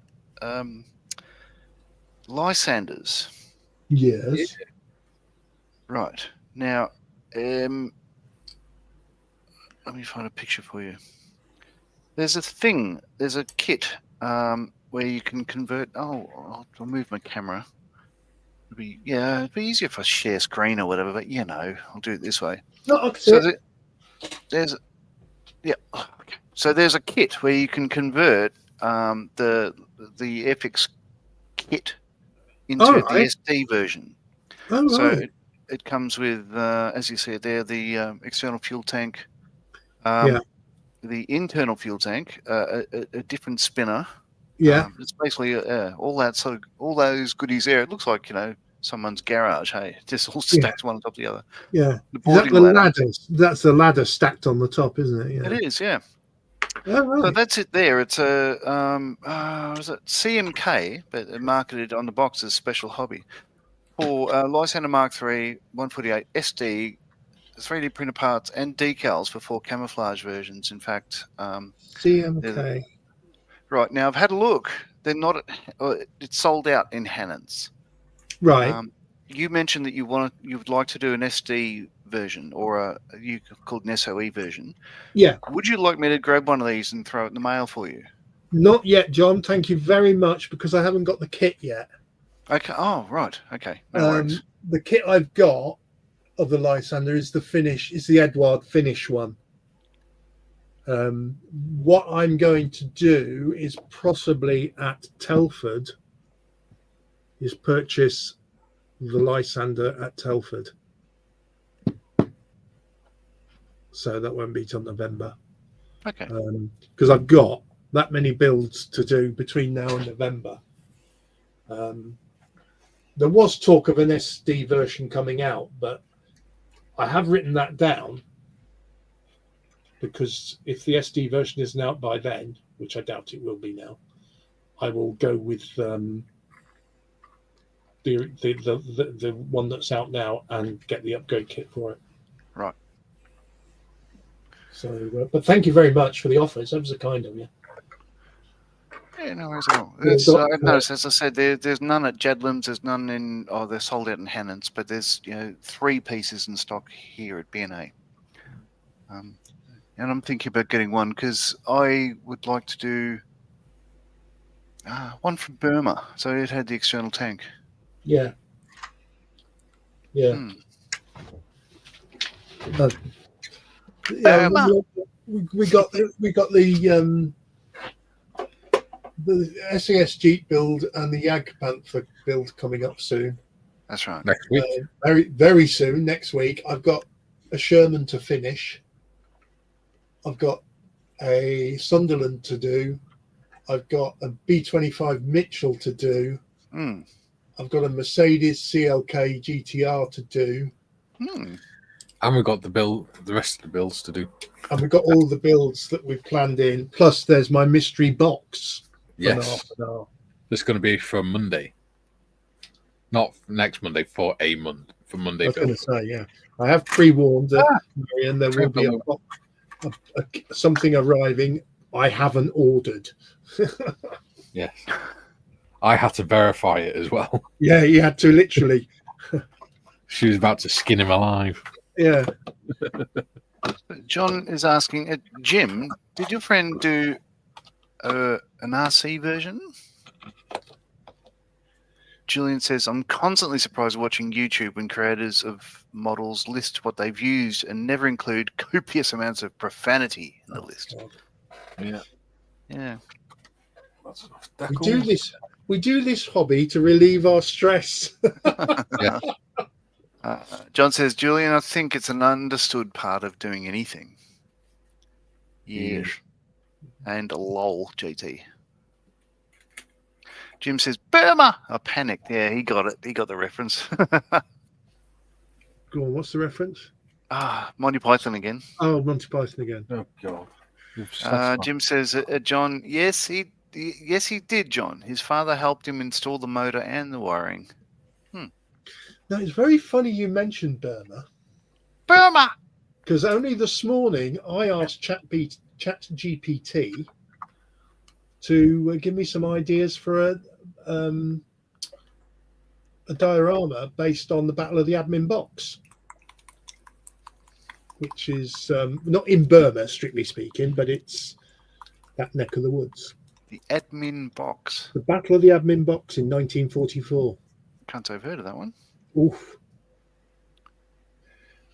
Lysanders. Yes. Right. Now, let me find a picture for you. There's a kit where you can convert. Oh, I'll move my camera. It'd be easier if I share screen or whatever, but I'll do it this way. So there's a kit where you can convert the FX kit into the SD version. Oh, So right. it comes with, as you said there, the external fuel tank, the internal fuel tank, a different spinner. Yeah. It's basically all those goodies there. It looks like someone's garage. Hey, just all stacked one on top of the other. Yeah. The Is that boarding the ladder. ladder? That's the ladder stacked on the top, isn't it? Yeah. It is, yeah. Oh, right. So that's it there. It's a was it CMK, but marketed on the box as special hobby for Lysander Mark III 148 SD, 3D printer parts and decals for 4 camouflage versions. In fact, CMK. Right now, I've had a look. They're not. It's sold out in Hannon's. Right. You mentioned that you would like to do an SD version or you called an SOE version. Yeah. Would you like me to grab one of these and throw it in the mail for you? Not yet, John. Thank you very much, because I haven't got the kit yet. Okay. Oh, right. Okay. No worries. The kit I've got of the Lysander is the Edward finish one. What I'm going to do is possibly at Telford is purchase the Lysander at Telford. So that won't be till November. Okay. Because I've got that many builds to do between now and November. There was talk of an SD version coming out, but I have written that down because if the SD version isn't out by then, which I doubt it will be now, I will go with the one that's out now and get the upgrade kit for it. Right. So, but thank you very much for the offers. That was a kind of you. Yeah, no worries at all. Yeah, I've noticed, as I said, there's none at Jedlam's, there's none in, they're sold out in Hannon's, but there's 3 pieces in stock here at B&A. And I'm thinking about getting one because I would like to do one from Burma. So it had the external tank. Yeah. Yeah. Yeah. We got the SAS Jeep build and the Jag Panther build coming up soon. That's right. Next week. Very, very soon, next week. I've got a Sherman to finish. I've got a Sunderland to do. I've got a B25 Mitchell to do. I've got a Mercedes CLK GTR to do. And we've got the rest of the builds to do. And we've got all the builds that we've planned in. Plus, there's my mystery box. Yes. It's going to be for Monday. Not next Monday, for a month. For Monday. I was going to say, yeah. I have pre-warned Marion there will be something arriving I haven't ordered. Yes. I had to verify it as well. Yeah, you had to literally. She was about to skin him alive. Yeah. John is asking, Jim, did your friend do an RC version? Julian says, I'm constantly surprised watching YouTube when creators of models list what they've used and never include copious amounts of profanity in the list. Yeah. Yeah. We do this hobby to relieve our stress. Yeah. John says, Julian, I think it's an understood part of doing anything. Yes. And lol, GT. Jim says, Burma! I panicked. Yeah, he got it. He got the reference. Go on, what's the reference? Monty Python again. Oh, Monty Python again. Oh, God. Jim says, John, yes, he did, John. His father helped him install the motor and the wiring. Now, it's very funny you mentioned Burma. Burma! Because only this morning I asked ChatGPT to give me some ideas for a diorama based on the Battle of the Admin Box, which is not in Burma, strictly speaking, but it's that neck of the woods. The Admin Box. The Battle of the Admin Box in 1944. Can't say I've heard of that one. Oof.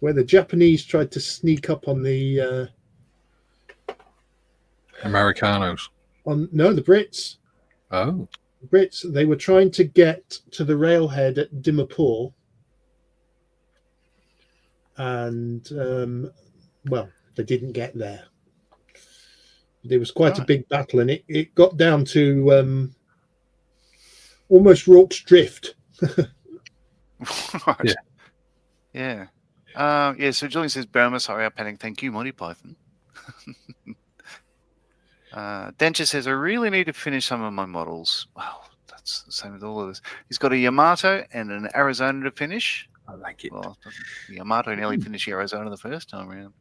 Where the Japanese tried to sneak up on the Americanos. The Brits. Oh. The Brits, they were trying to get to the railhead at Dimapur. And, they didn't get there. There was quite a big battle, and it got down to almost Rorke's Drift. Right. Yeah. So Julian says, Burma, sorry, I panicked. Thank you, Monty Python. Dencher says, I really need to finish some of my models. Wow, that's the same with all of this. He's got a Yamato and an Arizona to finish. I like it. Well, the Yamato nearly finished Arizona the first time around.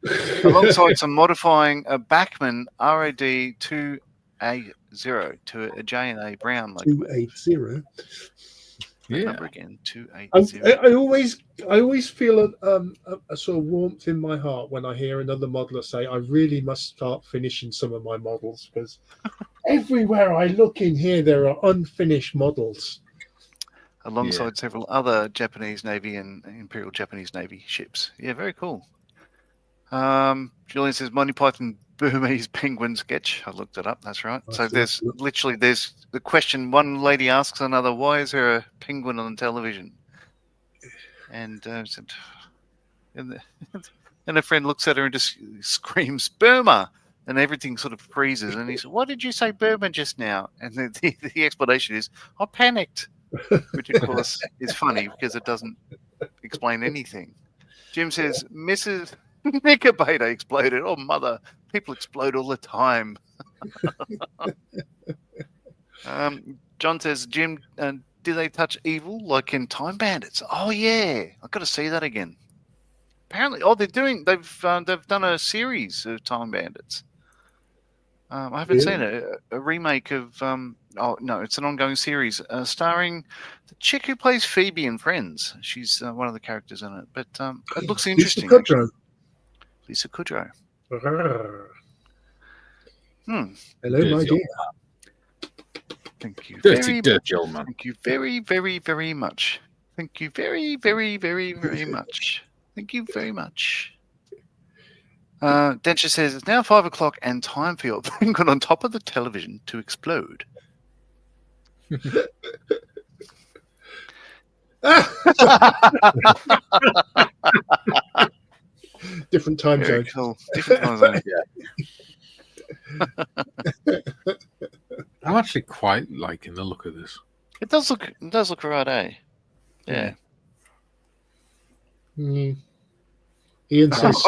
Alongside some modifying a Bachmann RAD 280 to a J&A Brown locomotive. 280. Yeah. Number again, 280. I always feel a sort of warmth in my heart when I hear another modeler say, I really must start finishing some of my models, because everywhere I look in here, there are unfinished models. Alongside several other Japanese Navy and Imperial Japanese Navy ships. Yeah, very cool. Julian says, Monty Python Burmese penguin sketch. I looked it up. That's right. So there's the question. One lady asks another, "Why is there a penguin on television?" And and a friend looks at her and just screams, "Burma!" and everything sort of freezes. And he said, "Why did you say Burma just now?" And the explanation is, "I panicked," which of course is funny because it doesn't explain anything. Jim says, "Mrs. Knickerbocker exploded." Oh, mother! People explode all the time. John says, "Jim, do they touch evil like in Time Bandits?" Oh yeah, I've got to see that again. Apparently, they've done a series of Time Bandits. I haven't seen a remake of. Oh no, it's an ongoing series starring the chick who plays Phoebe in Friends. She's one of the characters in it, but it looks interesting. Lisa Kudrow. Hello, my dear. Thank you Dirty old man. Thank you very, very, very much. Thank you very, very, very, very much. Thank you very much. Densher says, "It's now 5 o'clock and time for your penguin on top of the television to explode." Different time Very zone. cool. Different time zone. I'm actually quite liking the look of this. It does look right, eh? Yeah. Mm. Ian says,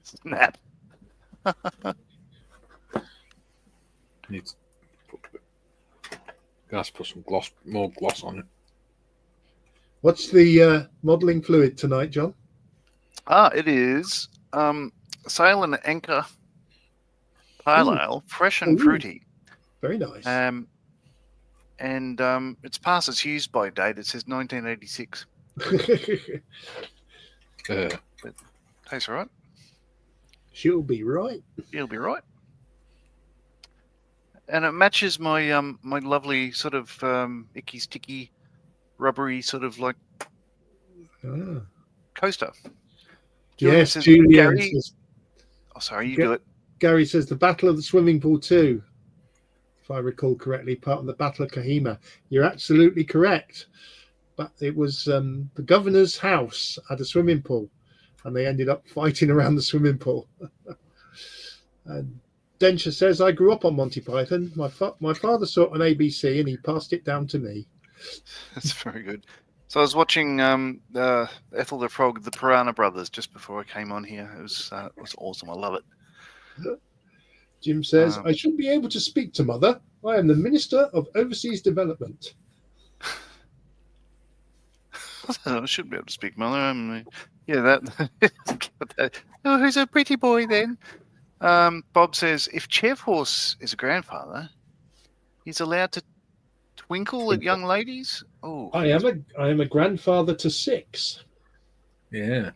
Snap. Needs to put some more gloss on it. "What's the modelling fluid tonight, John?" It is sail and anchor pale ale, fresh and fruity. Very nice. And it's past its use by date. It says 1986. Tastes all right. She'll be right. You'll be right. And it matches my my lovely sort of icky sticky rubbery sort of like coaster. Yes, says, Julian Gary, says, oh, sorry, you do it. Gary says the Battle of the Swimming Pool 2, if I recall correctly, part of the Battle of Kohima. You're absolutely correct. But it was the governor's house at a swimming pool, and they ended up fighting around the swimming pool. And Densher says, "I grew up on Monty Python. My father saw it on ABC, and he passed it down to me." That's very good. So I was watching Ethel the Frog, the Piranha Brothers, just before I came on here. It was awesome. I love it. Jim says, "I should be able to speak to Mother. I am the Minister of Overseas Development." I should be able to speak, Mother. That. Oh, who's a pretty boy then? Bob says, "If Chev Horse is a grandfather, he's allowed to twinkle at young ladies." Oh, I am a grandfather to 6. Yeah.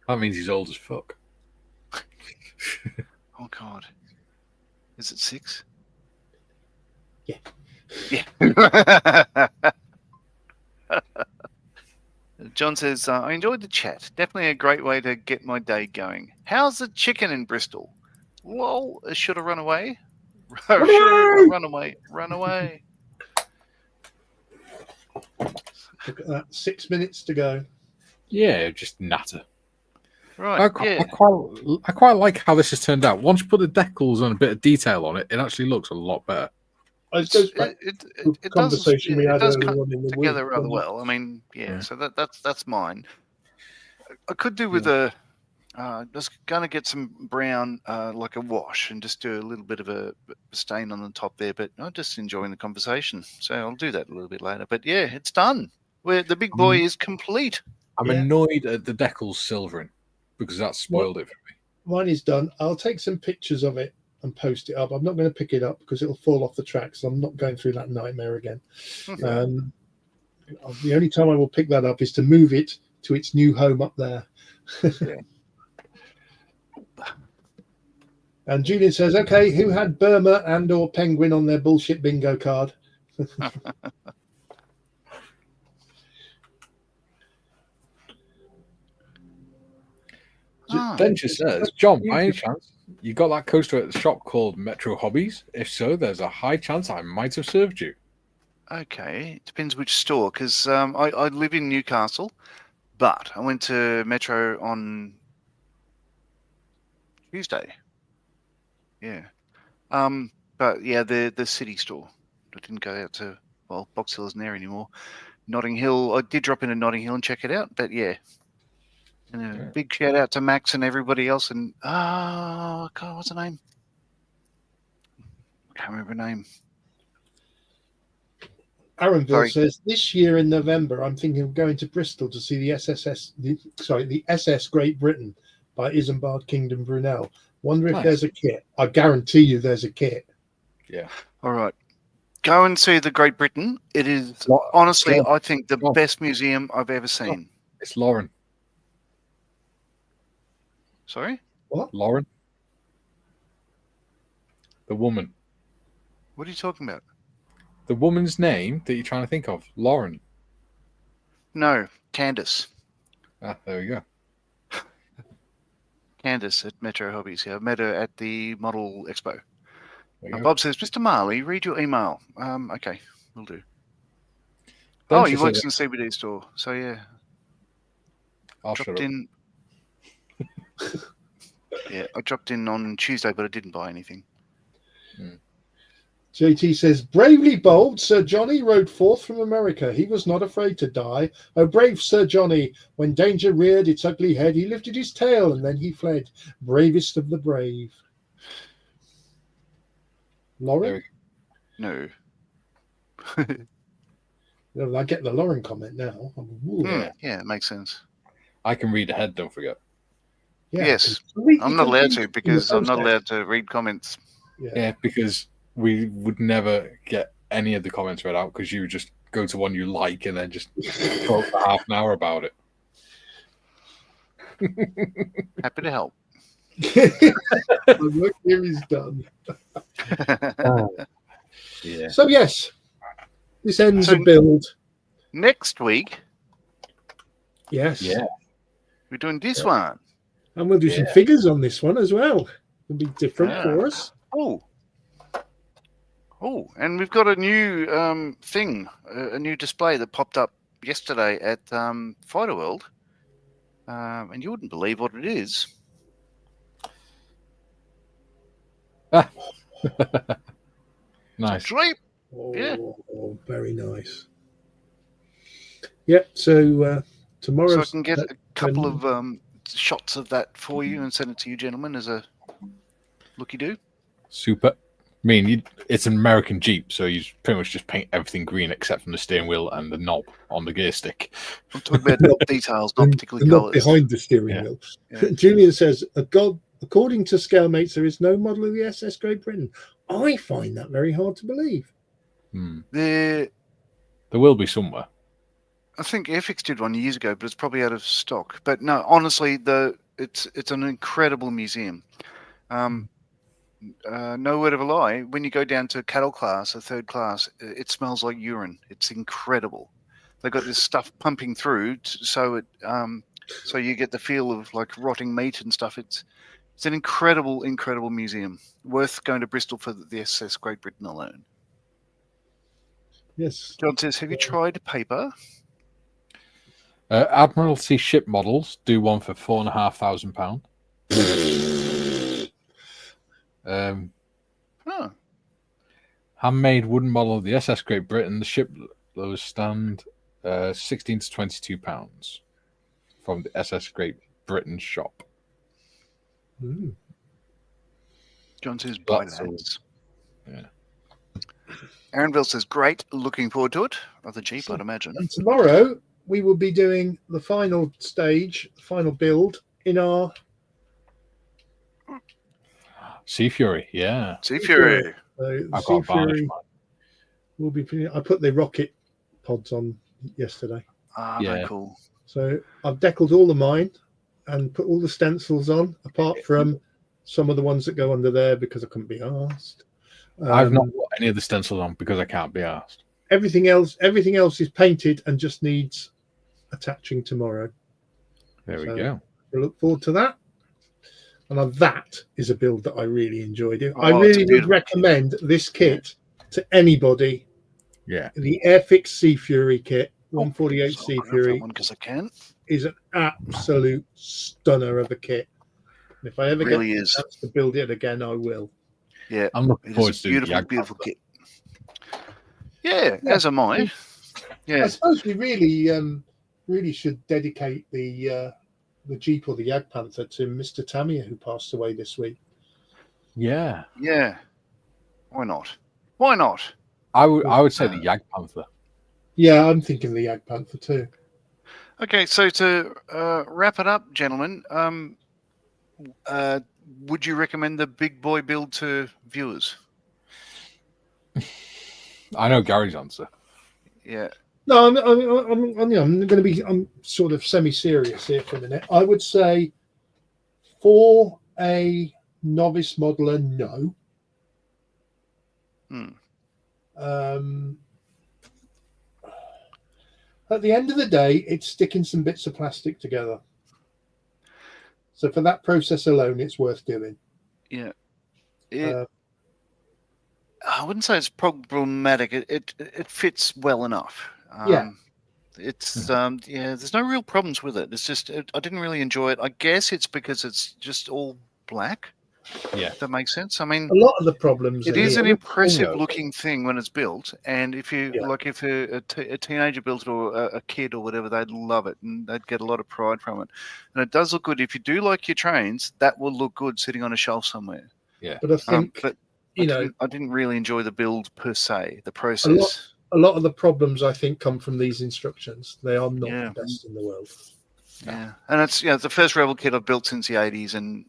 That means he's old as fuck. Oh God. Is it 6? Yeah. Yeah. John says, "I enjoyed the chat. Definitely a great way to get my day going. How's the chicken in Bristol?" Well, it should have run away. Run away. Look at that. 6 minutes to go. Yeah, just natter. Right. I quite like how this has turned out. Once you put the decals and a bit of detail on it, it actually looks a lot better. It goes back to the conversation we had earlier on in the together week. rather well. I mean, yeah. So that's mine. I could do with a. Just going to get some brown, like a wash, and just do a little bit of a stain on the top there. But I'm just enjoying the conversation, so I'll do that a little bit later. But yeah, it's done. The big boy is complete. I'm annoyed at the decals silvering because that spoiled it for me. Mine is done. I'll take some pictures of it and post it up. I'm not going to pick it up because it'll fall off the track, so I'm not going through that nightmare again. The only time I will pick that up is to move it to its new home up there. Yeah. And Julian says, "Okay, who had Burma and or penguin on their bullshit bingo card?" Densher says, "John, by any chance, you got that coaster at the shop called Metro Hobbies? If so, there's a high chance I might have served you." Okay, it depends which store, because I live in Newcastle, but I went to Metro on Tuesday. Yeah. But yeah, the city store. I didn't go out to Box Hill isn't there anymore. Notting Hill. I did drop into Notting Hill and check it out. But yeah. And a big shout out to Max and everybody else. And God, what's her name? I can't remember her name. Aaronville says this year in November, I'm thinking of going to Bristol to see the the SS Great Britain by Isambard Kingdom Brunel. Wonder if there's a kit. I guarantee you there's a kit. Yeah. All right. Go and see the Great Britain. It is honestly, I think, the best museum I've ever seen. It's Lauren. Sorry? What? Lauren? The woman. What are you talking about? The woman's name that you're trying to think of. Lauren. No, Candace. Ah, there we go. Candace at Metro Hobbies. Yeah, I met her at the Model Expo. Bob says, Mr. Marley, read your email. Okay, will do. He works in the CBD store. So, yeah. I'll dropped in. Yeah, I dropped in on Tuesday, but I didn't buy anything. JT says, bravely bold, Sir Johnny rode forth from America. He was not afraid to die. Oh, brave Sir Johnny, when danger reared its ugly head, he lifted his tail and then he fled. Bravest of the brave. Lauren? No. I get the Lauren comment now. Yeah, it makes sense. I can read ahead, don't forget. Yeah, yes. I'm not allowed to because I'm not allowed to read comments. Yeah, because we would never get any of the comments read out because you just go to one you like and then just talk for half an hour about it. Happy to help. Look, here he's done. Yeah. So yes, this ends a build. Next week. Yes. Yeah. We're doing this one. And we'll do some figures on this one as well. It'll be different for us. Oh, and we've got a new thing, a new display that popped up yesterday at Fighter World. And you wouldn't believe what it is. Nice. Sleep. Oh, very nice. Yep. So tomorrow, so I can get a couple of shots of that for you and send it to you, gentlemen, as a looky-do. Super. I mean, it's an American Jeep, so you pretty much just paint everything green except from the steering wheel and the knob on the gear stick. I'm talking about knob details, not particularly colours. Behind the steering wheel. Yeah. Julian says, according to Scalemates, there is no model of the SS Great Britain. I find that very hard to believe. There will be somewhere. I think Airfix did one years ago, but it's probably out of stock. But no, honestly, it's an incredible museum. No word of a lie. When you go down to cattle class, a third class, it smells like urine. It's incredible. They've got this stuff pumping through, so you get the feel of like rotting meat and stuff. It's an incredible, incredible museum. Worth going to Bristol for the SS Great Britain alone. Yes. John says, have you tried paper? Admiralty ship models do one for £4,500. Handmade wooden model of the SS Great Britain. The ship those stand £16 to £22 from the SS Great Britain shop. John says, buy lads. Yeah. Aaronville says, great. Looking forward to it. Of the Jeep, I'd imagine. And tomorrow we will be doing the final stage, the final build in our Sea Fury, yeah. Sea Fury. So Sea Fury will be. I put the rocket pods on yesterday. Very cool. So I've deckled all of mine and put all the stencils on, apart from some of the ones that go under there because I couldn't be asked. I've not got any of the stencils on because I can't be asked. Everything else is painted and just needs attaching tomorrow. There we go. I look forward to that. And that is a build that I really enjoyed. I really would recommend this kit to anybody. Yeah. The Airfix Sea Fury kit, 148 Sea Fury, because I can, is an absolute stunner of a kit. And if I ever get a chance to build it again, I will. Yeah, I'm looking it forward is to a doing the beautiful, Yag beautiful Panther. kit. Yeah, as am I. I Yeah, suppose we really should dedicate the Jeep or the Yag Panther to Mr. Tamiya, who passed away this week. Yeah, yeah. Why not? Why not? I would say the Yag Panther. Yeah, I'm thinking the Yag Panther too. Okay, so to wrap it up, gentlemen, would you recommend the Big Boy build to viewers? I know Gary's answer. Yeah. No, I'm sort of semi-serious here for a minute. I would say for a novice modeler, no. Hmm. At the end of the day, it's sticking some bits of plastic together. So for that process alone, it's worth doing. Yeah. I wouldn't say it's problematic. It fits well enough. Yeah. It's there's no real problems with it. It's just I didn't really enjoy it. I guess it's because it's just all black. Yeah, If that makes sense. I mean, A lot of the problems it are is here. an impressive though. looking thing when it's built, and if you Yeah. like, if a teenager built it or a kid or whatever, they'd love it and they'd get a lot of pride from it. And it does look good. If you do like your trains, that will look good sitting on a shelf somewhere. Yeah, But I think But I didn't really enjoy the build per se. The process. a lot of the problems I think come from these instructions. They are not Yeah. the best in the world. Yeah, and it's the first Revell kit I've built since the '80s, and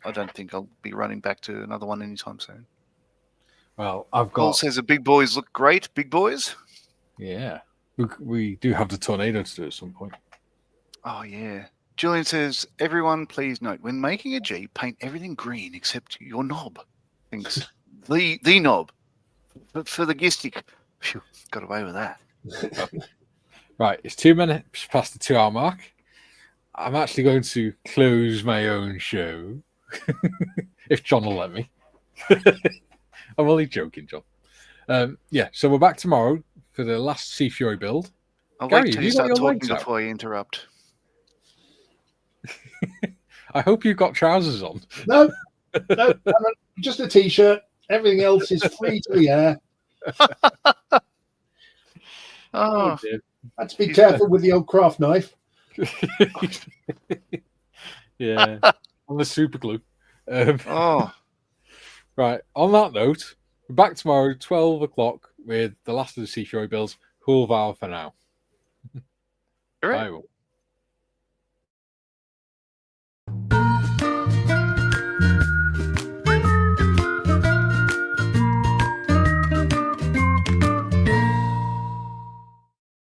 I don't think I'll be running back to another one anytime soon. well, I've Paul got. says the big boys look great. Big boys. Yeah, we do have the tornado to do at some point. Oh yeah. Julian says, everyone please note, when making a G, paint everything green except your knob. Thinks the knob. But for the Gistic, phew, got away with that. Right, it's 2 minutes past the 2 hour mark. I'm actually going to close my own show. If John will let me. I'm only joking, John. Yeah, so we're back tomorrow for the last Sea Fury build. I'll Gary, wait till have you you got start your talking legs out? before I interrupt. I hope you've got trousers on. No, just a t-shirt. Everything else is free to the air. Oh, dear. Had to be careful with the old craft knife. Yeah, on the super glue. oh. Right, on that note, we're back tomorrow, 12 o'clock, with the last of the Sea Fury builds. Cool Val for now. All right. Bye.